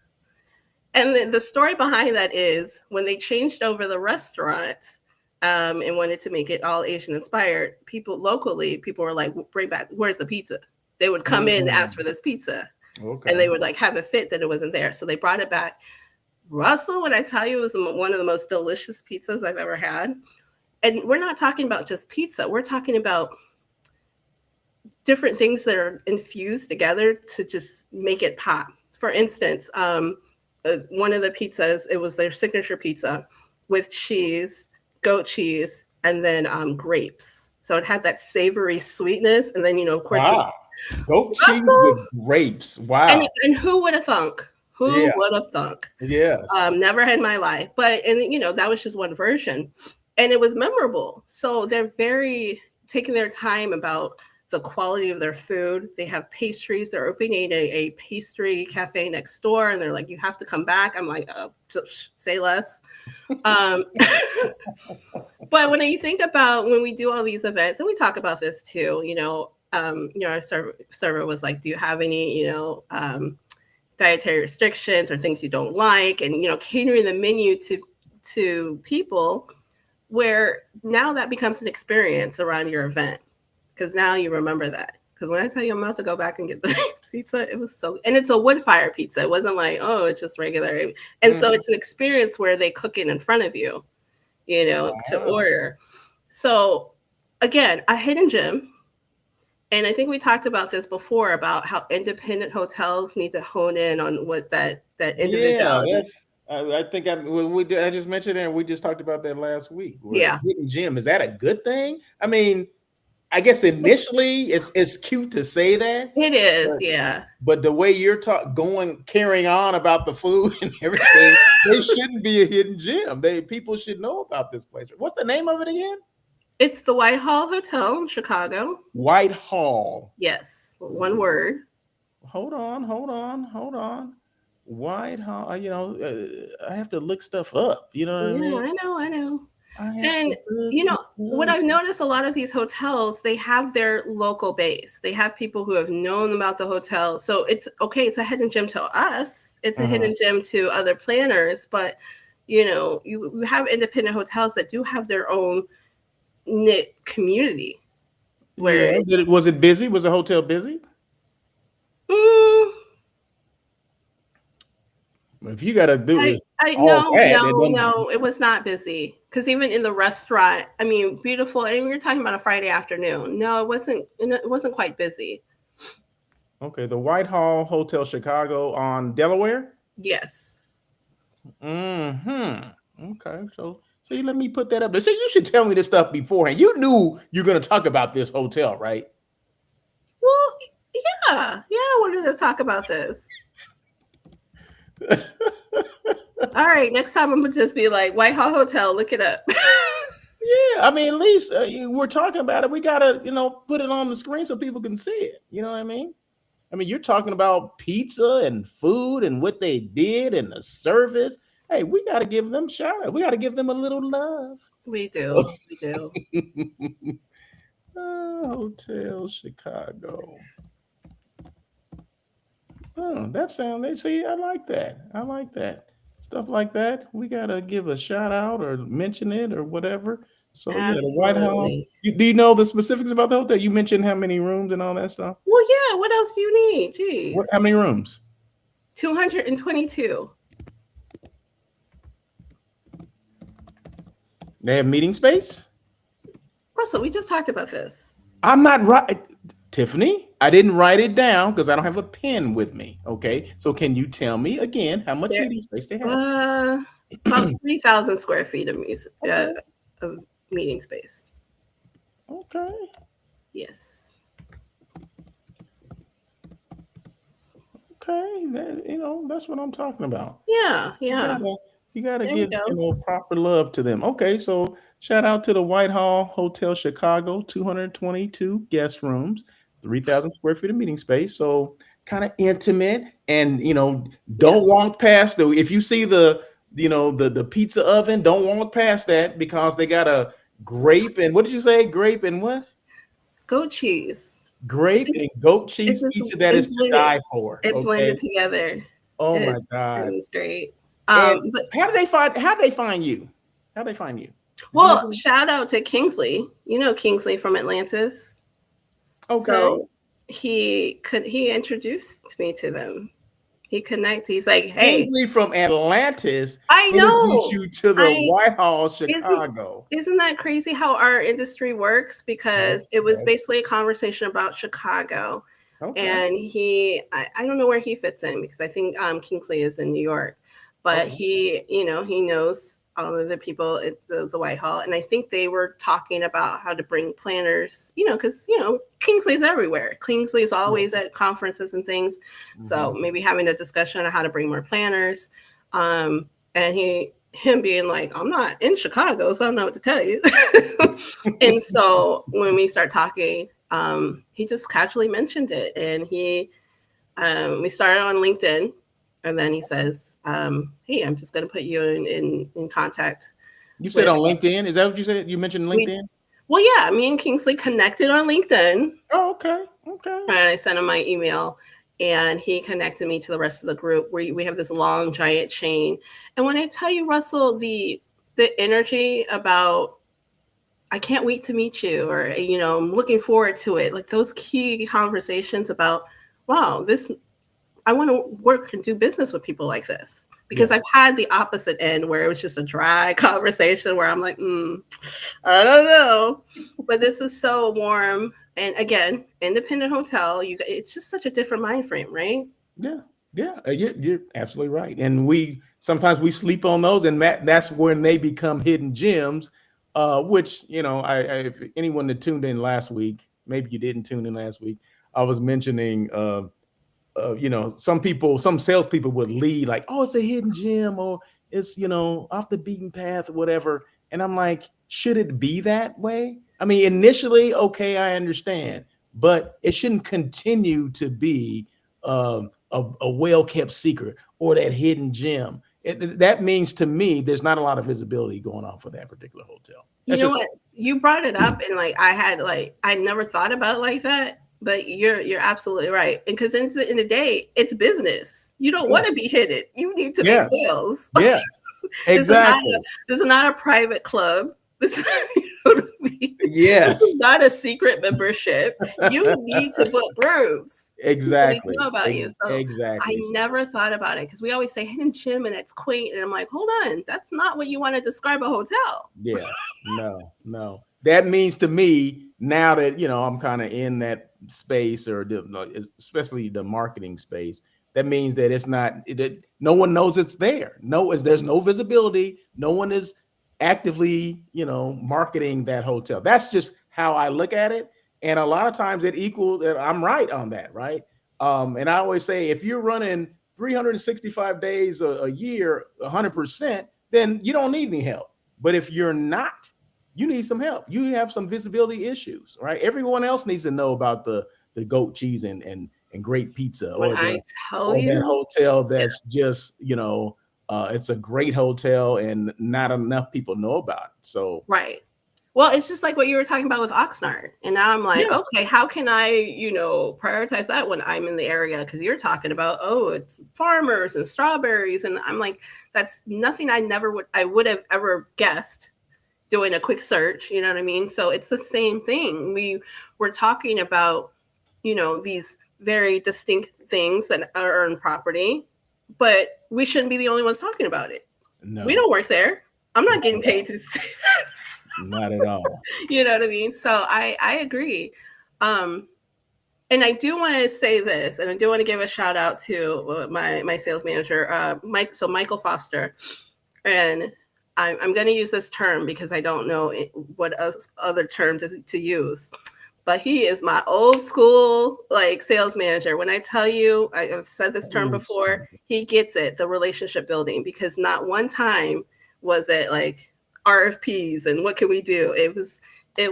And then the story behind that is when they changed over the restaurant and wanted to make it all Asian inspired, people were like, bring back, where's the pizza? They would come in and ask for this pizza. Okay. And they would like have a fit that it wasn't there. So they brought it back. Russell, when I tell you, it was one of the most delicious pizzas I've ever had. And we're not talking about just pizza. We're talking about different things that are infused together to just make it pop. For instance, one of the pizzas, it was their signature pizza with cheese, goat cheese, and then grapes. So it had that savory sweetness. And then, of course, goat cheese with grapes. Wow. And who would have thunk? Who would have thunk? Yes. Never had in my life. But, that was just one version. And it was memorable. So they're very taking their time about the quality of their food. They have pastries. They're opening a pastry cafe next door. And they're like, you have to come back. I'm like, say less. But when you think about when we do all these events, and we talk about this too, our server was like, do you have any, dietary restrictions or things you don't like? And, catering the menu to people where now that becomes an experience around your event. Because now you remember that. Because when I tell you I'm about to go back and get the pizza, it was so, and it's a wood fire pizza. It wasn't like, oh, it's just regular. And so it's an experience where they cook it in front of you, to order. So again, a hidden gem. And I think we talked about this before about how independent hotels need to hone in on what that individuality is. I think I just mentioned it, and we just talked about that last week. Yeah. Hidden gem, is that a good thing? I mean, I guess initially it's cute to say that. It is, yeah. But the way you're carrying on about the food and everything, they shouldn't be a hidden gem. People should know about this place. What's the name of it again? It's the Whitehall Hotel in Chicago. Whitehall. Yes, one word. Hold on. Whitehall. I have to look stuff up. You know what I mean? I know. And what I've noticed, a lot of these hotels, they have their local base. They have people who have known about the hotel. So it's okay. It's a hidden gem to us. It's a hidden gem to other planners. But, you have independent hotels that do have their own knit community. Where was it busy? Was the hotel busy? If you got to do it. No, it was not busy. Because even in the restaurant, I mean, beautiful. And we were talking about a Friday afternoon. No, it wasn't. It wasn't quite busy. Okay, the Whitehall Hotel Chicago on Delaware. Yes. Okay, so see, let me put that up there. See, you should tell me this stuff beforehand. You knew you're going to talk about this hotel, right? Well, yeah, I wanted to talk about this. All right, next time I'm gonna just be like Whitehall Hotel, look it up. Yeah, I mean, at least we're talking about it. We gotta, put it on the screen so people can see it. You know what I mean? You're talking about pizza and food and what they did and the service. Hey, we got to give them shout out. We got to give them a little love. We do. We do. Hotel Chicago. Oh, that sound. They see. I like that. I like that. Stuff like that. We gotta give a shout out or mention it or whatever. So yeah, the White House. Absolutely. Do you know the specifics about the hotel? You mentioned how many rooms and all that stuff. Well, yeah. What else do you need? Jeez. How many rooms? 222. They have meeting space. Russell, we just talked about this. I'm not right, Tiffany. I didn't write it down because I don't have a pen with me. Okay, so can you tell me again how much meeting space they have? About 3,000 square feet of of meeting space. Okay. Yes. Okay, that's what I'm talking about. Yeah, yeah. You gotta There give we go. proper love to them. Okay, so shout out to the Whitehall Hotel Chicago, 222 guest rooms, 3,000 square feet of meeting space. So kind of intimate, and don't Yes. walk past if you see the pizza oven, don't walk past that because they got a grape and what did you say? Grape and what? Goat cheese. Grape and goat cheese pizza that is to die for. It Okay. blended together. Oh It- my God. It was great. And But how did they find you? How'd they find you? well, shout out to Kingsley. You know Kingsley from Atlantis. Okay. So he introduced me to them. He connected. He's like, hey, Kingsley from Atlantis. I know. Introduced you to the Whitehall Chicago. Isn't that crazy how our industry works? Because it was Yes. basically a conversation about Chicago. Okay. And I don't know where he fits in because I think Kingsley is in New York, but Okay. he knows all of the people at the Whitehall, and I think they were talking about how to bring planners, because Kingsley's everywhere. Kingsley's always at conferences and things, so maybe having a discussion on how to bring more planners, and him being like, I'm not in Chicago, so I don't know what to tell you. And so when we start talking, he just casually mentioned it, and we started on LinkedIn, and then he says, hey, I'm just going to put you in contact. You said on LinkedIn? Is that what you said? You mentioned LinkedIn? Well, yeah, me and Kingsley connected on LinkedIn. Oh, okay. And I sent him my email, and he connected me to the rest of the group. We have this long, giant chain. And when I tell you, Russell, the energy about, I can't wait to meet you, or, I'm looking forward to it. Like those key conversations about, wow, I want to work and do business with people like this. Because I've had the opposite end where it was just a dry conversation where I'm like, I don't know. But this is so warm. And again, independent hotel, it's just such a different mind frame, right? Yeah. You're absolutely right. And sometimes we sleep on those, and that's when they become hidden gems, which, if anyone that tuned in last week, maybe you didn't tune in last week, I was mentioning, some salespeople would lead like, oh, it's a hidden gem, or it's, off the beaten path or whatever. And I'm like, should it be that way? I mean, initially, okay, I understand, but it shouldn't continue to be a well-kept secret or that hidden gem. That means to me, there's not a lot of visibility going on for that particular hotel. You know what? You brought it up, and I never thought about it like that. But you're absolutely right. And because in the day, it's business. You don't want to be hidden. You need to make sales. Yes, exactly. This is not a private club. This yes. is not a secret membership. You need to book rooms. Exactly. People need to know about you. So exactly. I never thought about it because we always say hidden gem and it's quaint. And I'm like, hold on, that's not what you want to describe a hotel. Yeah, no. That means to me, now that I'm kind of in that space, or especially the marketing space, that means that it's not, no one knows it's there. There's no visibility. No one is actively, marketing that hotel. That's just how I look at it. And a lot of times it equals, I'm right on that, right? And I always say, if you're running 365 days a year, 100%, then you don't need any help. But if you're not, you need some help. You have some visibility issues, right? Everyone else needs to know about the goat cheese and great pizza, or that hotel that's just, It's a great hotel, and not enough people know about it. So Right. Well, it's just like what you were talking about with Oxnard. And now I'm like, yes, okay, how can I, prioritize that when I'm in the area? Because you're talking about, oh, it's farmers and strawberries. And I'm like, that's nothing I would have ever guessed doing a quick search. You know what I mean? So it's the same thing. We were talking about, these very distinct things that are on property, but we shouldn't be the only ones talking about it. no, We don't work there. I'm not getting paid to say this. not at all. You know what I mean? So I agree. And I do want to say this, and I do want to give a shout out to my sales manager, Michael Foster. And I'm going to use this term because I don't know what other term to use. But he is my old school sales manager. When I tell you, I've said this term before, he gets it, the relationship building, because not one time was it RFPs and what can we do? It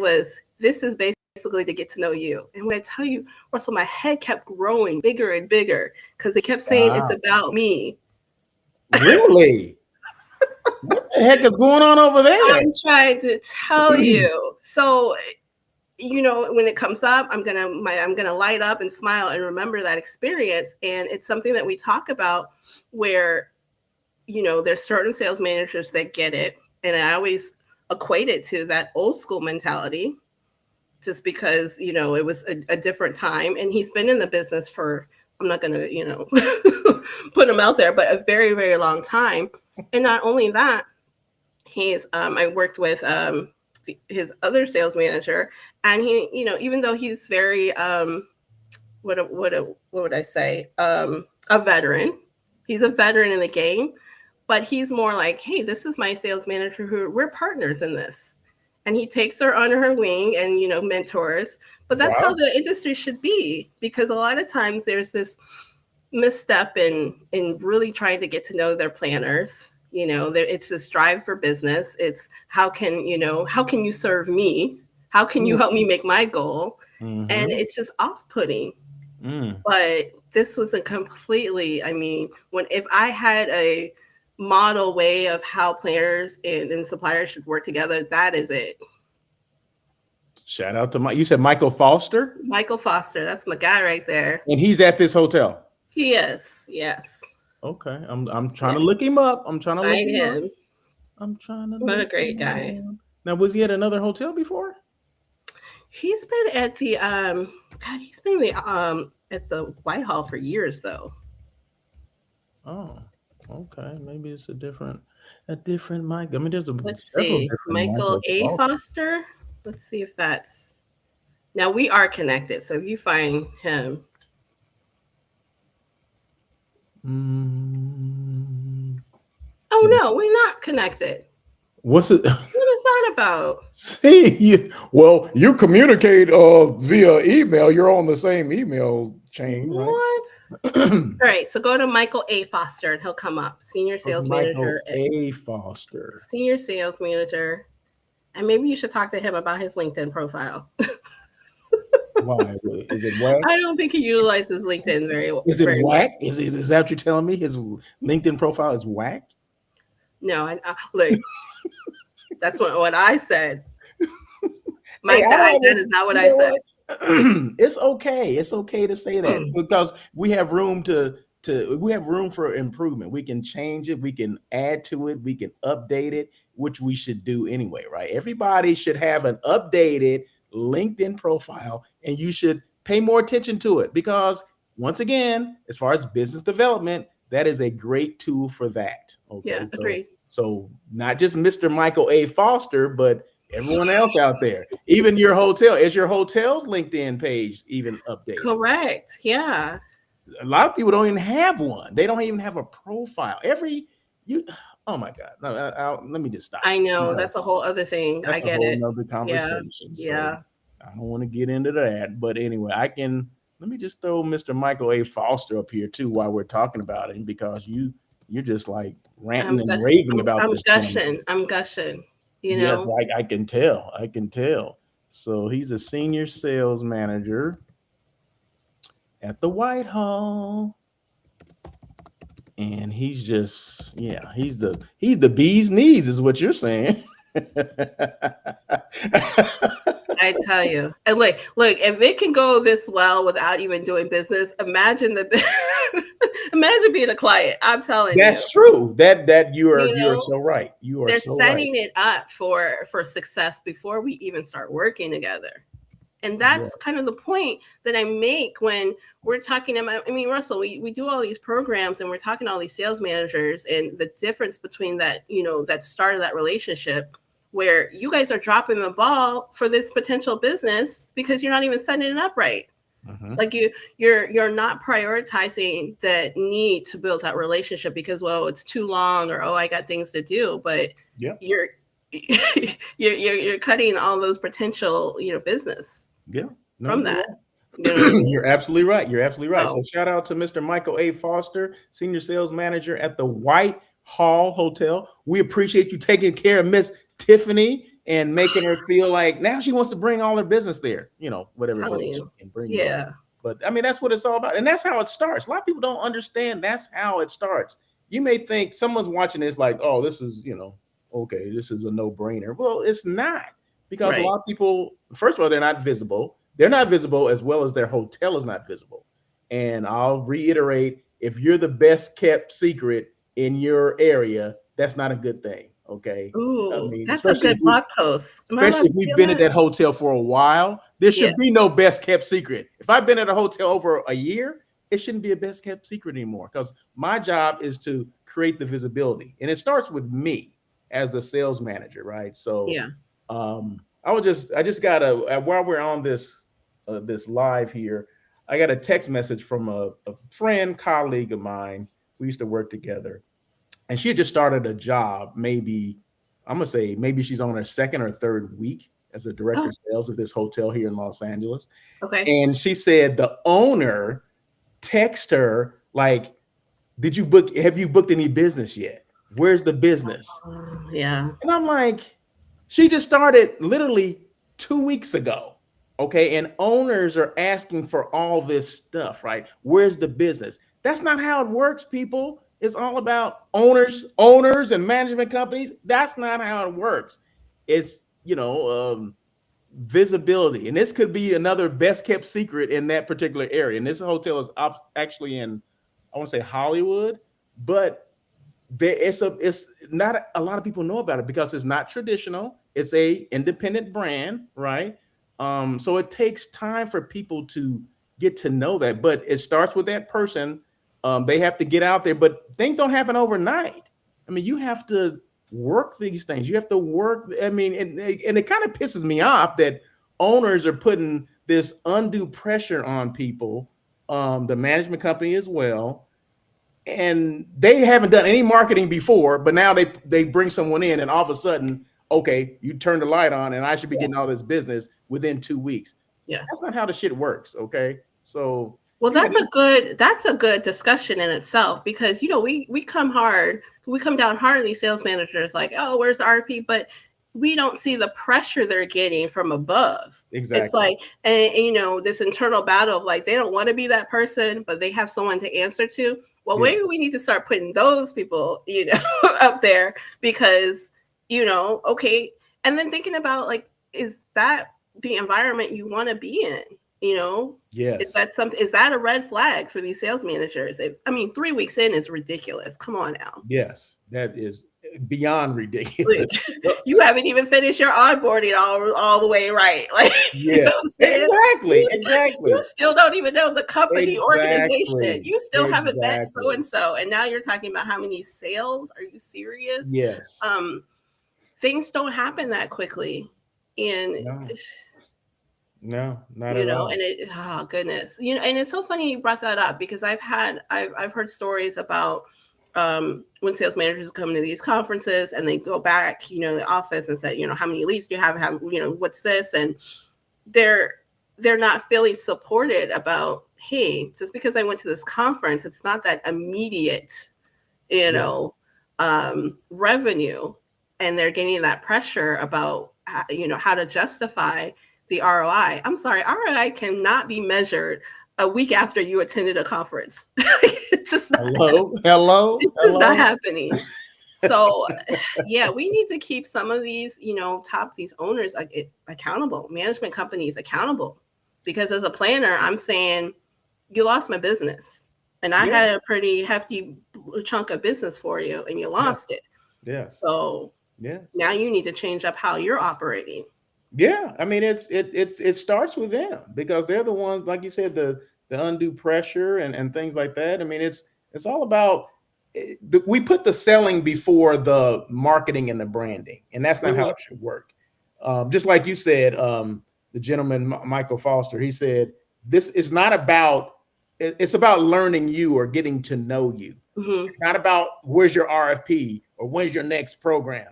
was this is basically to get to know you. And when I tell you, Russell, my head kept growing bigger and bigger because they kept saying it's about me. Really? What the heck is going on over there? I'm trying to tell you. So, when it comes up, I'm gonna light up and smile and remember that experience. And it's something that we talk about where, there's certain sales managers that get it. And I always equate it to that old school mentality, just because, it was a different time. And he's been in the business for, I'm not going to, put him out there, but a very, very long time. And not only that, I worked with his other sales manager, and he, even though he's very, what would I say? A veteran. He's a veteran in the game. But he's more like, hey, this is my sales manager who we're partners in this. And he takes her under her wing and, mentors. But that's how the industry should be, because a lot of times there's this misstep in really trying to get to know their planners. It's this drive for business. It's how can you serve me? How can you help me make my goal? Mm-hmm. And it's just off-putting. But this was a completely, if I had a model way of how planners and suppliers should work together, that is it. Shout out to you said Michael Foster? Michael Foster, that's my guy right there. And he's at this hotel? He is, yes. Okay, I'm trying to look him up. I'm trying to find him. I'm trying to. What a great guy. Now, was he at another hotel before? He's been at the he's been at the Whitehall for years though. Oh. Okay, maybe it's a different Mike. There's let's see, Michael A. Foster. Let's see if that's. Now we are connected, so if you find him. Oh no, we're not connected. What's it? What is that about? See, you communicate via email. You're on the same email chain. What? All right, so go to Michael A. Foster and he'll come up. Senior sales manager. A. Foster. Senior sales manager. And maybe you should talk to him about his LinkedIn profile. Why? Is it whack? I don't think he utilizes LinkedIn very well. Is it whack? Is that what you're telling me? His LinkedIn profile is whack? No, look, that's what I said. That is not what I said. It's okay. It's okay to say that because we have room we have room for improvement. We can change it. We can add to it. We can update it, which we should do anyway, right? Everybody should have an updated LinkedIn profile, and you should pay more attention to it because once again, as far as business development, that is a great tool for that. Okay. Yeah, agreed. So not just Mr. Michael A. Foster, but everyone else out there, even your hotel. Is your hotel's LinkedIn page even updated? Correct. Yeah. A lot of people don't even have one. They don't even have a profile. Oh my God. No, let me just stop. I know that's a whole other thing. I get it. Another conversation. Yeah. So I don't want to get into that, but anyway, let me just throw Mr. Michael A. Foster up here too while we're talking about him because you're just like ranting and raving about this. I'm gushing. Yes, I can tell. So he's a senior sales manager at the Whitehall. and he's just, yeah, he's the bee's knees, is what you're saying. I tell you, and look, if it can go this well without even doing business, imagine that. Imagine being a client. I'm telling you, That's true. That you are you know, so right. You are they're so right. setting it up for success before we even start working together. And that's kind of the point that I make when we're talking about, I mean, Russell, we do all these programs and we're talking to all these sales managers, and the difference between that, that start of that relationship where you guys are dropping the ball for this potential business because you're not even setting it up right. Mhm. Like you're not prioritizing that need to build that relationship because, well, it's too long, or, oh, I got things to do, but Yeah. you're cutting all those potential, business. Yeah. No, From you're that. right. You know what I mean? You're absolutely right. You're absolutely right. Oh. So shout out to Mr. Michael A. Foster, Senior Sales Manager at the White Hall Hotel. We appreciate you taking care of Miss Tiffany and making her feel like now she wants to bring all her business there, whatever Telling business you. she can bring. Yeah. But I mean, that's what it's all about. And that's how it starts. A lot of people don't understand that's how it starts. You may think someone's watching this like, oh, this is, okay, this is a no-brainer. Well, it's not, because a Right. lot of people, first of all, they're not visible. They're not visible as well as their hotel is not visible. And I'll reiterate, if you're the best kept secret in your area, that's not a good thing. Okay. Ooh, I mean, that's a good blog post. Am I allowed especially if to we've steal been at that? that hotel for a while, there should Yeah. be no best kept secret. If I've been at a hotel over a year, it shouldn't be a best kept secret anymore, because my job is to create the visibility, and it starts with me as the sales manager, right? So Yeah. I just got while we're on this this live here, I got a text message from a friend, colleague of mine. We used to work together, and she had just started a job. Maybe I'm gonna say maybe she's on her second or third week as a director of sales of this hotel here in Los Angeles. Okay. And she said the owner texted her like, have you booked any business yet? Where's the business? Yeah. And I'm like, she just started literally 2 weeks ago. Okay. And owners are asking for all this stuff, right? Where's the business? That's not how it works, people. It's all about owners and management companies. That's not how it works. It's, visibility. And this could be another best kept secret in that particular area. And this hotel is actually in, I want to say Hollywood, but it's not a lot of people know about it because it's not traditional. It's a independent brand, right? So it takes time for people to get to know that, but it starts with that person. They have to get out there, but things don't happen overnight. I mean, you have to work these things. You have to work. I mean, and it kind of pisses me off that owners are putting this undue pressure on people, the management company as well, and they haven't done any marketing before, but now they bring someone in, and all of a sudden, okay, you turn the light on, and I should be getting all this business within 2 weeks. Yeah. That's not how the shit works. Okay, so well, that's a good discussion in itself, because we come down hard on these sales managers, like, oh, where's the RP? But we don't see the pressure they're getting from above. Exactly. It's like, and this internal battle of like, they don't want to be that person, but they have someone to answer to. Well, maybe we need to start putting those people, up there, because, okay. And then thinking about, like, is that the environment you want to be in? Yes. Is that a red flag for these sales managers? 3 weeks in is ridiculous. Come on now. Yes, that is beyond ridiculous. You haven't even finished your onboarding all the way right. Like, yeah, exactly. You still don't even know the company organization. You still haven't met so-and-so. And now you're talking about how many sales? Are you serious? Yes. Things don't happen that quickly. And no, not at all. And oh goodness, and it's so funny you brought that up, because I've heard stories about when sales managers come to these conferences and they go back, in the office and say, how many leads do you have? What's this? And they're not feeling supported about, hey, just because I went to this conference, it's not that immediate, revenue, and they're getting that pressure about, how to justify the ROI. I'm sorry, ROI cannot be measured a week after you attended a conference. just not, hello. it's just not happening. So yeah, we need to keep some of these, these owners accountable, management companies accountable. Because as a planner, I'm saying, you lost my business. And I had a pretty hefty chunk of business for you and you lost it. Yes. So now you need to change up how you're operating. Yeah. I mean, it starts with them because they're the ones, like you said, the undue pressure and things like that. I mean, it's all about, we put the selling before the marketing and the branding, and that's not how it should work. Just like you said, the gentleman, Michael Foster, he said, this is not about, it's about learning you or getting to know you. It's not about where's your RFP or when's your next program.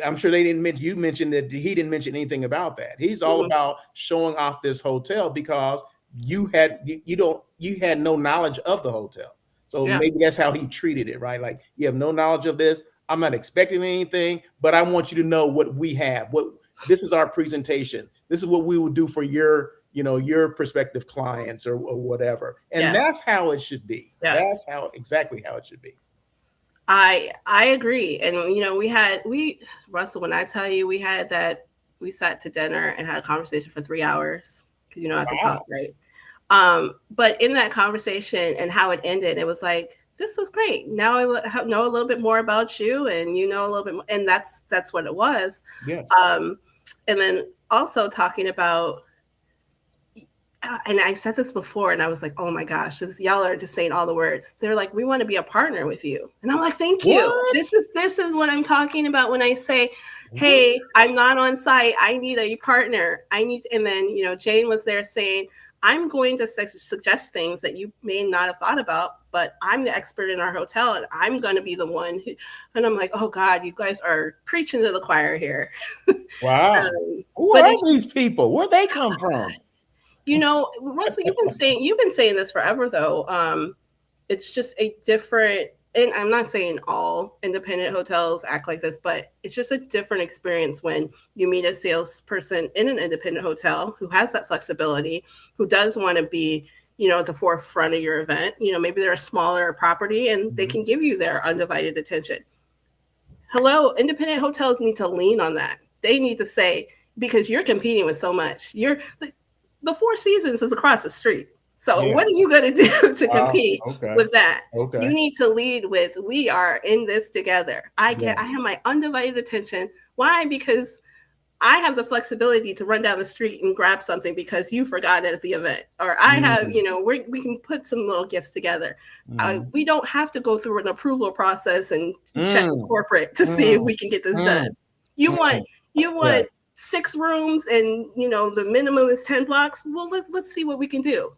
I'm sure they didn't mention, you mentioned that he didn't mention anything about that. He's all about showing off this hotel because you had no knowledge of the hotel. So maybe that's how he treated it, right? Like, you have no knowledge of this. I'm not expecting anything, but I want you to know what we have. This is our presentation. This is what we will do for your prospective clients or whatever. And that's how it should be. That's exactly how it should be. I agree. And Russell, when I tell you we sat to dinner and had a conversation for 3 hours because I can talk, right? But in that conversation and how it ended, it was like, this was great. Now I know a little bit more about you, and a little bit more, and that's what it was. Yes. And then also talking about, and I said this before, and I was like, oh my gosh, y'all are just saying all the words. They're like, we want to be a partner with you, and I'm like, thank you. What? This is what I'm talking about when I say, hey, I'm not on site. I need a partner. And then Jane was there saying, I'm going to suggest things that you may not have thought about, but I'm the expert in our hotel, and I'm going to be the one who, and I'm like, oh God, you guys are preaching to the choir here. Wow. Who are these people? Where'd they come from? Russell, you've been saying this forever though. It's just a different, and I'm not saying all independent hotels act like this, but it's just a different experience when you meet a salesperson in an independent hotel who has that flexibility, who does want to be, at the forefront of your event. Maybe they're a smaller property and they can give you their undivided attention. Hello, independent hotels need to lean on that. They need to say, because you're competing with so much. The Four Seasons is across the street. So what are you going to do to compete with that? Okay. You need to lead with, we are in this together. I have my undivided attention. Why? Because I have the flexibility to run down the street and grab something because you forgot it at the event. Or I have, we can put some little gifts together. We don't have to go through an approval process and check corporate to see if we can get this done. You want 6 rooms and, the minimum is 10 blocks. Well, let's see what we can do.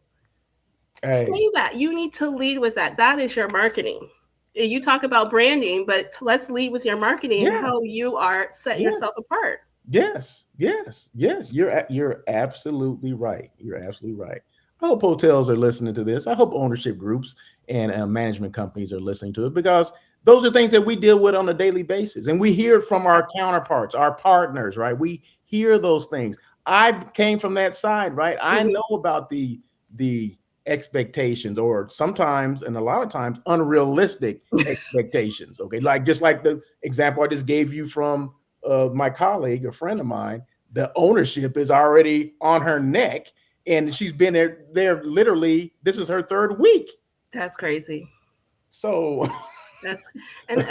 Hey. Say that. You need to lead with that. That is your marketing. You talk about branding, but let's lead with your marketing and how you are setting yourself apart. Yes. You're absolutely right. You're absolutely right. I hope hotels are listening to this. I hope ownership groups and management companies are listening to it, because those are things that we deal with on a daily basis. And we hear from our counterparts, our partners, right? We hear those things. I came from that side, right? I know about the expectations, or sometimes, and a lot of times, unrealistic expectations. Okay. Just like the example I just gave you from my colleague, a friend of mine, the ownership is already on her neck, and she's been there literally, this is her 3rd week. That's crazy. So and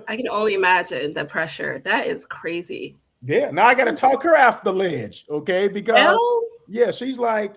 I can only imagine the pressure. That is crazy. Yeah. Now I got to talk her off the ledge. Okay. Because she's like,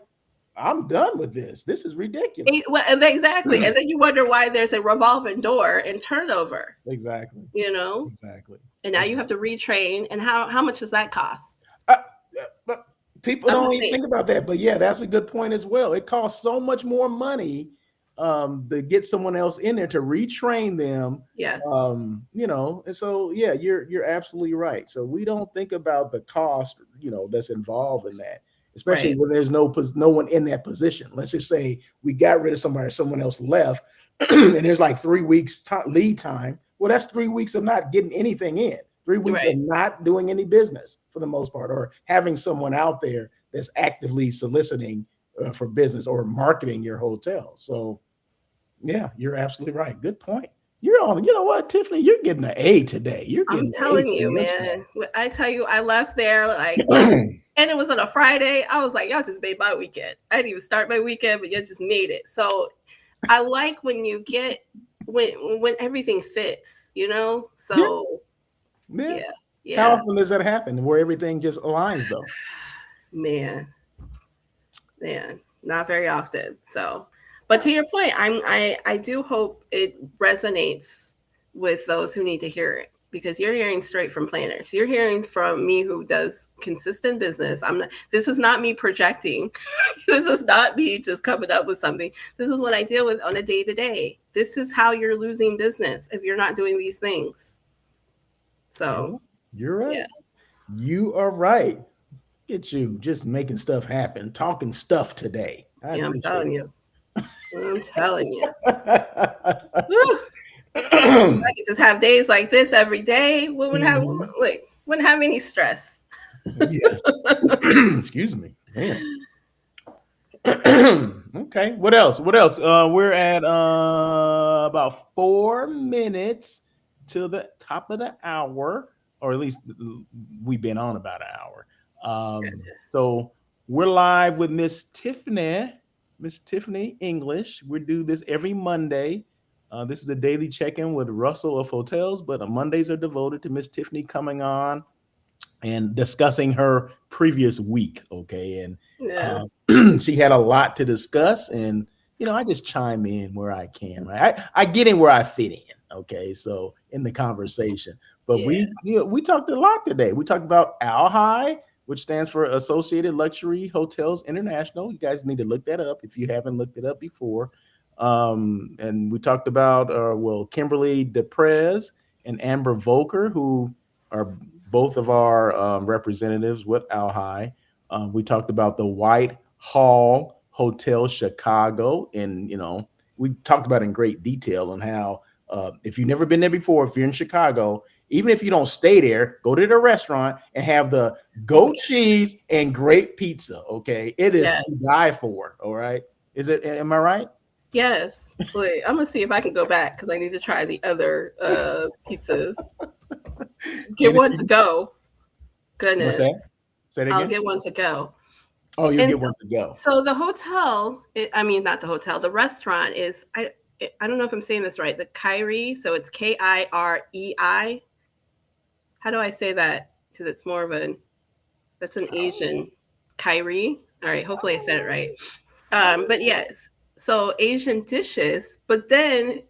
I'm done with this. This is ridiculous. Exactly. And then you wonder why there's a revolving door and turnover. Exactly. Exactly. And now you have to retrain. And how much does that cost? But people don't even think about that. But that's a good point as well. It costs so much more money to get someone else in there to retrain them. Yes. And so you're absolutely right. So we don't think about the cost, that's involved in that, especially when there's no one in that position. Let's just say we got rid of somebody, someone else left, and there's like 3 weeks lead time. Well, that's 3 weeks of not getting anything in. 3 weeks of not doing any business for the most part, or having someone out there that's actively soliciting for business or marketing your hotel. So Yeah, you're absolutely right. Good point. You're on. You know what, Tiffany? You're getting an A today. You're I'm getting an A telling for you, your man. I tell you, I left there like, show. and it was on a Friday. I was like, y'all just made my weekend. I didn't even start my weekend, but you just made it. So I like when you get when everything fits, you know. So Yeah. yeah, How yeah, often does that happen where everything just aligns though? man, not very often. So, but to your point, I do hope it resonates with those who need to hear it because you're hearing straight from planners. You're hearing from me who does consistent business. I'm not. This is not me projecting. This is not me just coming up with something. This is what I deal with on a day to day. This is how you're losing business if you're not doing these things. So You're right. yeah, You are right. Get you just making stuff happen, talking stuff today. I yeah, I'm appreciate telling you. I'm telling you. it. Whew. I could just have days like this every day. We wouldn't have Mhm. like wouldn't have any stress. Yes. Excuse me. Man. Okay. What else? What else? We're at about 4 minutes to the top of the hour, or at least we've been on about an hour. So we're live with Miss Tiffany English. We do this every Monday. This is a daily check-in with Russell of Hotels, but Mondays are devoted to Miss Tiffany coming on and discussing her previous week. Okay. And Yeah. she had a lot to discuss. And, I just chime in where I can. Right? I get in where I fit in. Okay. So in the conversation, but Yeah. we talked a lot today. We talked about ALHI, which stands for Associated Luxury Hotels International. You guys need to look that up if you haven't looked it up before. And we talked about, Kimberly DePrez and Amber Volker, who are both of our representatives with ALHI. We talked about the White Hall Hotel Chicago, and we talked about in great detail on how if you've never been there before, if you're in Chicago, even if you don't stay there, go to the restaurant and have the goat cheese and great pizza. Okay, it is Yes. to die for. All right, is it? Am I right? Yes. Wait, I'm gonna see if I can go back because I need to try the other pizzas. Get one to go. What's that? Goodness. Say it I'll again. get one to go. Oh, you And get one to go. so the hotel, I mean not the hotel, the restaurant is I don't know if I'm saying this right. The Kyrie, so it's Kirei. How do I say that? Because it's more of that's an Asian Kyrie. All right, hopefully I said it right. But yes, so Asian dishes, but then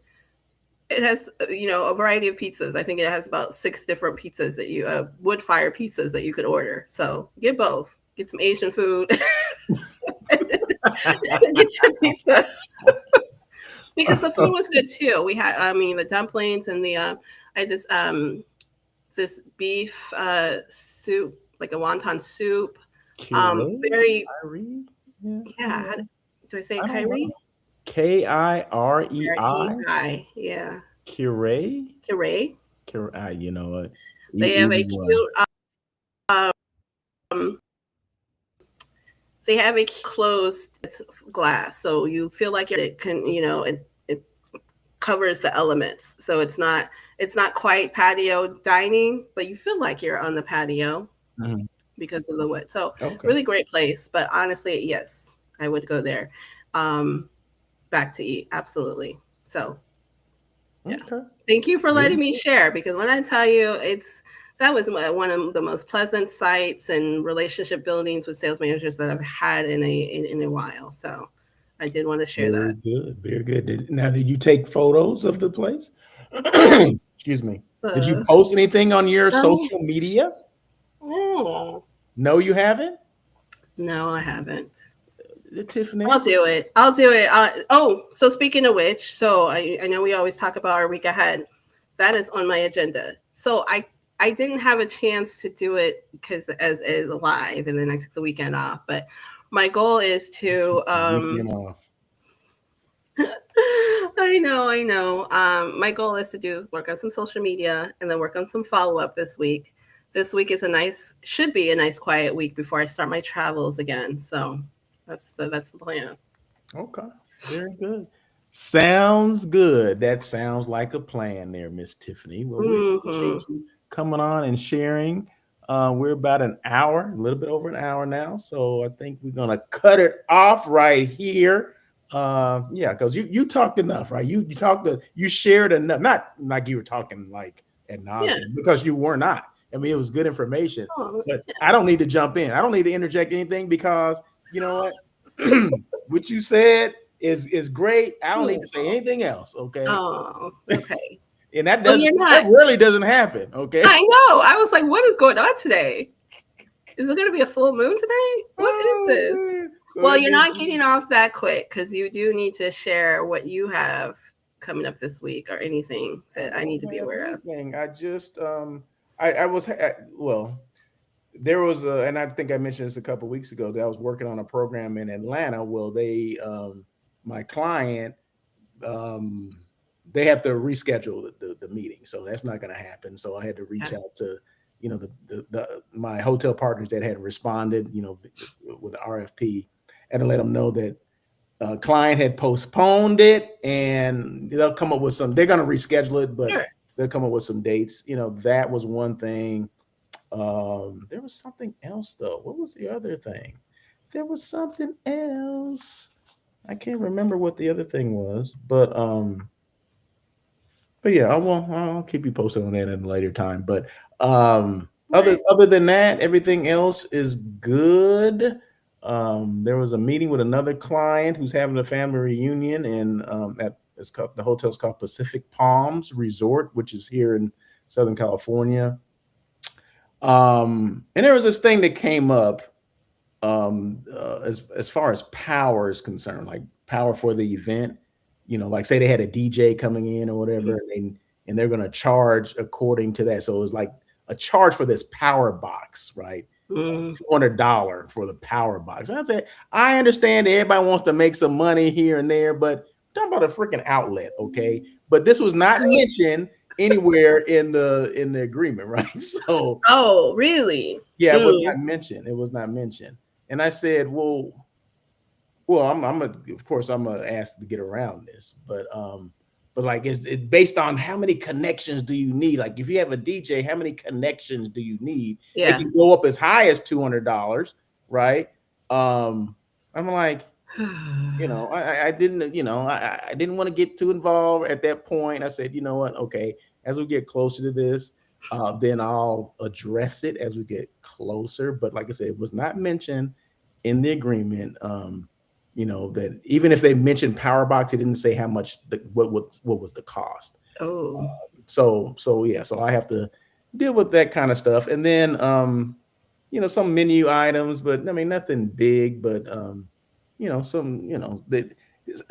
it has a variety of pizzas. I think it has about 6 different pizzas that you wood fire pizzas that you could order. So get both. Get some Asian food. Get your pizza because the food was good too. We had, I mean, the dumplings and the I just this beef soup, like a wonton soup. Very Kyrie? yeah. Do I say I don't Kyrie? know. Kirei? Yeah. Kirei? Kirei. You know what? They have a cute they have a closed glass, so you feel like it can, it covers the elements. So it's not quite patio dining, but you feel like you're on the patio because of the wood. So really great place. But honestly, yes, I would go there back to eat. Absolutely. So yeah. Thank you for letting me share, because when I tell you that was one of the most pleasant sites and relationship buildings with sales managers that I've had in a while. So I did want to share that. Very good. Now, did you take photos of the place? Excuse me. Did you post anything on your social media? Oh. No, you haven't? No, I haven't. Tiffany? I'll do it. So speaking of which, so I know we always talk about our week ahead. That is on my agenda. So I didn't have a chance to do it because as live, and then I took the weekend off. But my goal is to I know. My goal is to work on some social media and then work on some follow-up this week. This week is should be a nice quiet week before I start my travels again. So that's the plan. Okay, very good. Sounds good. That sounds like a plan there, Miss Tiffany. Well, we Hmm. appreciate you coming on and sharing. We're about an hour, a little bit over an hour now. So I think we're gonna cut it off right here. Yeah, because you talked enough, right? You talked you shared enough, not like you were talking like ad Yeah. nauseam, because you were not. I mean, it was good information, Oh, but I don't need to jump in. I don't need to interject anything because you know what? What you said is great. I don't need to say anything else. Okay. oh, okay. And that Well, you're that not. really doesn't happen. Okay. I know. I was like, what is going on today? Is it going to be a full moon today? What is Oh, this? man. So Well, that you're means not getting off that quick because you do need to share what you have coming up this week or anything that I need to be have aware of. anything. I just I was well, there was a, and I think I mentioned this a couple weeks ago, that I was working on a program in Atlanta. Well, they my client um they have to reschedule the meeting, so that's not going to happen. So I had to reach Okay. out to the my hotel partners that had responded, with the RFP, and to let them know that client had postponed it, and they'll come up with some. They're going to reschedule it, but Sure. they'll come up with some dates. That was one thing. There was something else though. What was the other thing? There was something else. I can't remember what the other thing was, but yeah, I'll keep you posted on that at a later time. But Right. other than that, everything else is good. There was a meeting with another client who's having a family reunion, and the hotel's called Pacific Palms Resort, which is here in Southern California. And there was this thing that came up, as far as power is concerned, like power for the event. Like say they had a DJ coming in or whatever, and they're going to charge according to that. So it's like a charge for this power box, right? Mm. $200 for the power box. And I said, I understand that everybody wants to make some money here and there, but I'm talking about a freaking outlet, okay? But this was not mentioned anywhere in the agreement, right? So Oh, really? yeah, it was Mm. not mentioned. It was not mentioned. And I said, well, of course I'm gonna ask to get around this, but like it's based on how many connections do you need? Like if you have a DJ, how many connections do you need? It Yeah. can go up as high as $200, right? I'm like, I didn't, I didn't want to get too involved at that point. I said, you know what? Okay, as we get closer to this, then I'll address it as we get closer. But like I said, it was not mentioned in the agreement. That even if they mentioned Powerbox, it didn't say how much, what was the cost. Oh, So yeah, so I have to deal with that kind of stuff, and then some menu items, but I mean nothing big, but some that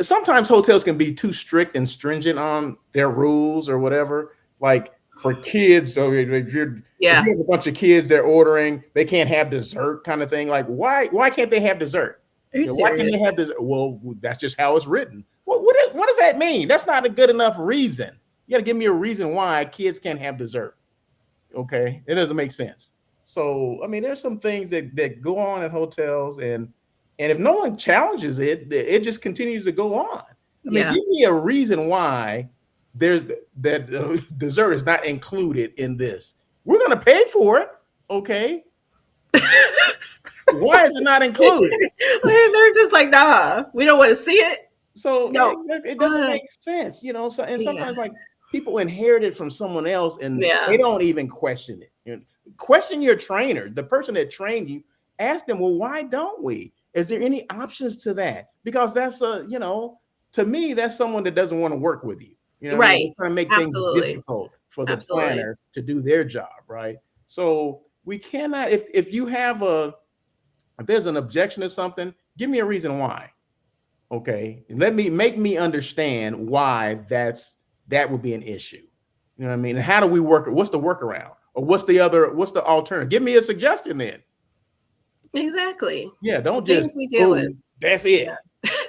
sometimes hotels can be too strict and stringent on their rules or whatever. Like for kids, so if you yeah. have a bunch of kids they're ordering, they can't have dessert, kind of thing. Like why can't they have dessert? Are you Why can't serious? they have this? Well, that's just how it's written. What does that mean? That's not a good enough reason. You got to give me a reason why kids can't have dessert. Okay, it doesn't make sense. So I mean, there's some things that go on at hotels, and if no one challenges it, it just continues to go on. I mean, Yeah. give me a reason why there's that dessert is not included in this. We're going to pay for it, okay? Why is it not included? They're just like, nah, we don't want to see it. So No. it doesn't make sense, So, and Yeah. sometimes like people inherit it from someone else, and Yeah. they don't even question it. Question your trainer, the person that trained you. Ask them, well, why don't we? Is there any options to that? Because that's to me, that's someone that doesn't want to work with you. You know what I mean? Right. They're trying to make Absolutely. things difficult for the Absolutely. planner to do their job, right? So we cannot, if you have if there's an objection to something, give me a reason why. Okay, make me understand why that would be an issue. You know what I mean? And how do we work? What's the workaround, or what's the alternative? Give me a suggestion then. Exactly. Yeah, don't Things just we deal with. That's it.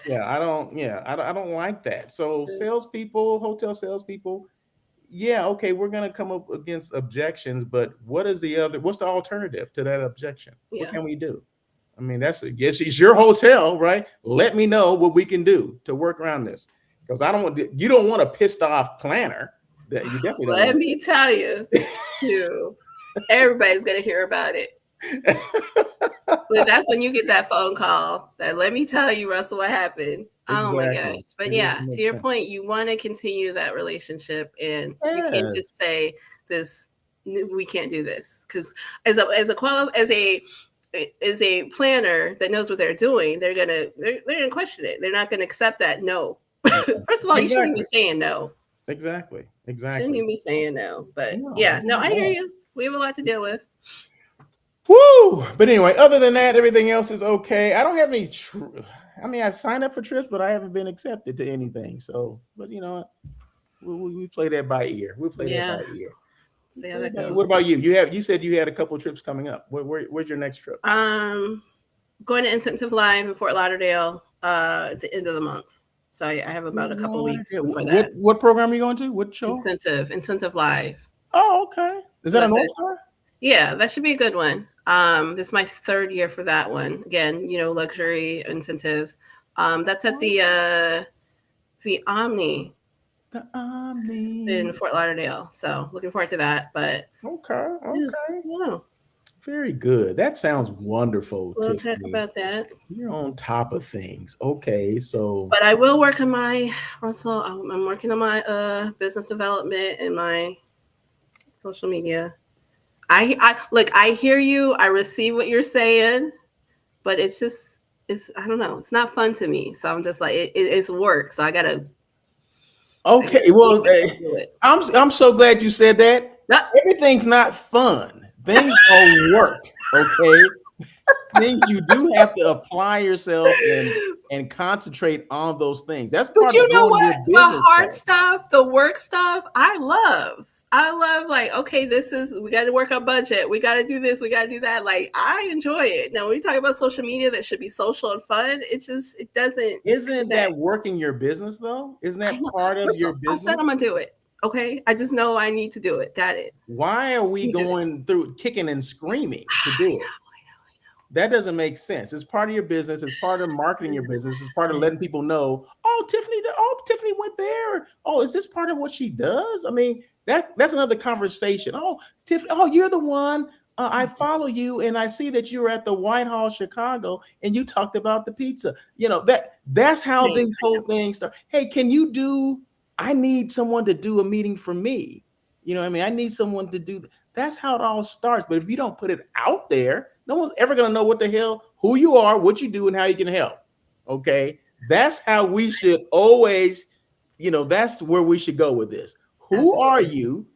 Yeah. I don't like that. So salespeople, hotel salespeople, yeah, okay, we're gonna come up against objections, but what's the alternative to that objection? Yeah. What can we do? I mean, it's your hotel, right? Let me know what we can do to work around this. because I don't want you don't want a pissed off planner. That you definitely don't. Let me tell you, everybody's gonna hear about it. But that's when you get that phone call that let me tell you, Russell, what happened. Oh my gosh. But yeah, to your point, you want to continue that relationship, and you can't just say this, we can't do this. Because as a planner that knows what they're doing, they're gonna question it. They're not gonna accept that no. First of all, you shouldn't be saying no. Exactly. Shouldn't even be saying no. But I hear you. We have a lot to deal with. Woo! But anyway, other than that, everything else is okay. I don't have any. I signed up for trips, but I haven't been accepted to anything. So, but you know, we play that by ear. We play that by ear. See how that goes. What about you? You said you had a couple of trips coming up. Where's your next trip? Going to Incentive Live in Fort Lauderdale at the end of the month. So I have about a couple of weeks before that. What program are you going to? What show? Incentive Live. Oh, okay. Is that a North Star? Yeah, that should be a good one. This is my third year for that one. Again, luxury incentives. That's at the Omni. The Omni in Fort Lauderdale. So looking forward to that. But okay. Yeah. Very good. That sounds wonderful. We'll talk about that. You're on top of things. Okay, so. But I will work on I'm working on my business development and my social media. I hear you. I receive what you're saying, but it's I don't know. It's not fun to me. So I'm just like, it's work. So I gotta. Okay, well, I'm so glad you said that. Everything's not fun. Things are work. Okay, things you do have to apply yourself and concentrate on those things. That's part but you of know what? The hard stuff, the work stuff, I love like, okay, we got to work on budget. We got to do this. We got to do that. Like, I enjoy it. Now, when you talk about social media that should be social and fun, it doesn't. Isn't that working your business though? Isn't that part of your business? I said I'm going to do it. Okay. I just know I need to do it. Got it. Why are we going through kicking and screaming to do it? I know. That doesn't make sense. It's part of your business. It's part of marketing your business. It's part of letting people know, Tiffany went there. Oh, is this part of what she does? I mean, that's another conversation. Oh, Tiffany, you're the one. I follow you and I see that you were at the Whitehall, Chicago, and you talked about the pizza. That's how these whole things start. Hey, I need someone to do a meeting for me. You know what I mean? I need someone to do. That's how it all starts. But if you don't put it out there, no one's ever going to know what the hell, who you are, what you do, and how you can help. Okay. That's how we should always, that's where we should go with this. Who are you?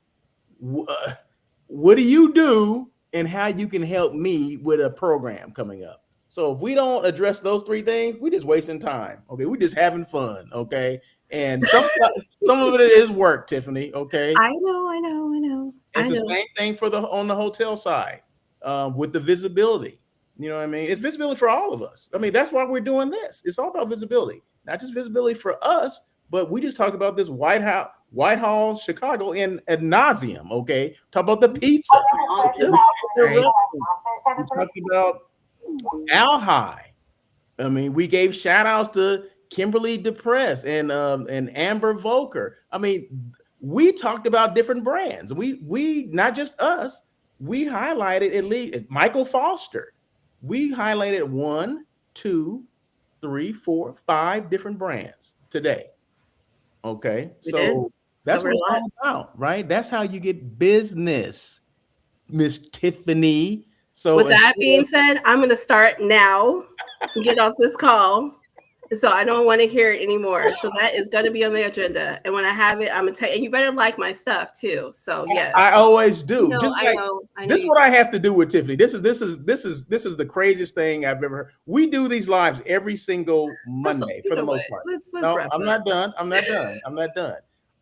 What do you do? And how you can help me with a program coming up. So if we don't address those three things, we're just wasting time. Okay. We're just having fun. Okay. And some of it is work, Tiffany. Okay. I know. It's the same thing on the hotel side with the visibility. You know what I mean? It's visibility for all of us. I mean, that's why we're doing this. It's all about visibility, not just visibility for us, but we just talked about this Whitehall, Chicago ad nauseum. Okay. Talk about the pizza. We talked about Al High. I mean, we gave shout outs to Kimberly Depress and Amber Volker. I mean, we talked about different brands. We not just us. We highlighted at least Michael Foster. We highlighted 1, 2, 3, 4, 5 different brands today. Okay, so that's what it's all about, right? That's how you get business, Miss Tiffany. So with that being said, I'm going to start now and get off this call. So I don't want to hear it anymore. So that is going to be on the agenda. And when I have it, I'm going to tell you, and you better like my stuff too. So yeah, I always do. This is what I have to do with Tiffany. This is the craziest thing I've ever heard. We do these lives every single Monday for the most part. Let's I'm not done.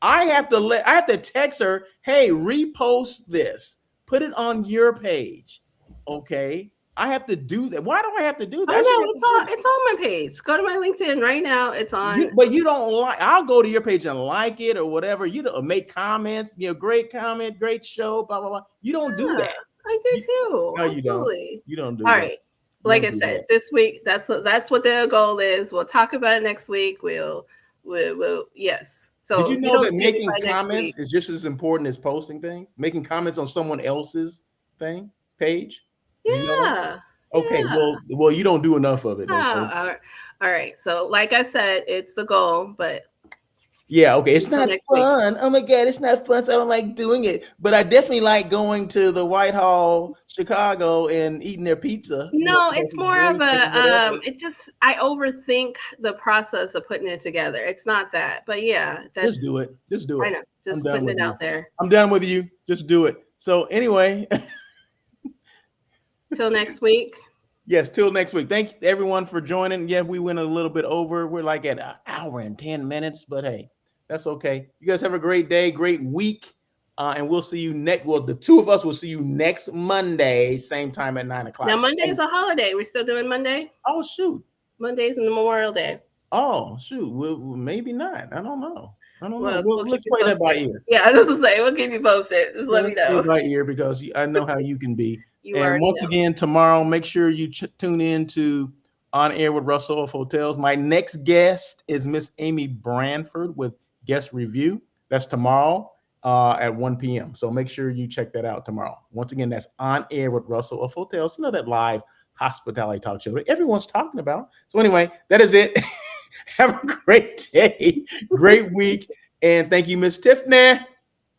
I have to text her, hey, repost this, put it on your page. Okay. I have to do that. Why do I have to do that? It's on my page. Go to my LinkedIn right now. It's on. But you don't like. I'll go to your page and like it or whatever. You don't make comments. Great comment, great show. Blah blah blah. You don't do that. I do too. No, absolutely. You don't do. All that. right. Like I said, this week, that's what the goal is. We'll talk about it next week. We'll will yes. Did So you if you know don't that see it making by next comments week, is just as important as posting things? Making comments on someone else's page? Did you know that? yeah, Okay, yeah. well, you don't do enough of it, though. Oh, So all right. So like I said, it's the goal, but yeah, okay. It's until not next week. fun. Oh my God, it's not fun. So I don't like doing it. But I definitely like going to the Whitehall, Chicago, and eating their pizza. No, Because it's it's more of great and a whatever. it just I overthink the process of putting it together. It's not that. But yeah, Just that's do it. Just do I it. know. I'm Just done putting with it you. out there. I'm done with you. Just do it. So anyway, Till next week. yes, till next week. Thank everyone for joining. Yeah, we went a little bit over. We're like at an hour and 10 minutes, but hey, that's okay. You guys have a great day, great week. And we'll see you next. Well, the two of us will see you next Monday, same time at 9 o'clock. Now Monday's And, a holiday. We're still doing Monday. oh shoot. Monday's Memorial Day. Oh shoot. Well, maybe not. I don't know. Well, Well, we'll keep let's you play that by posted. ear. Yeah, I was just saying, we'll keep you posted. Just Yeah, let me let's play know. it by ear because I know how you can be. You And already once know. again, tomorrow, make sure you tune in to On Air with Russell of Hotels. My next guest is Miss Amy Branford with Guest Review. That's tomorrow at 1 p.m. So make sure you check that out tomorrow. Once again, that's On Air with Russell of Hotels. You know, that live hospitality talk show that everyone's talking about. So anyway, that is it. Have a great day, great week. And thank you, Miss Tiffany.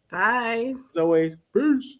Bye. As always, peace.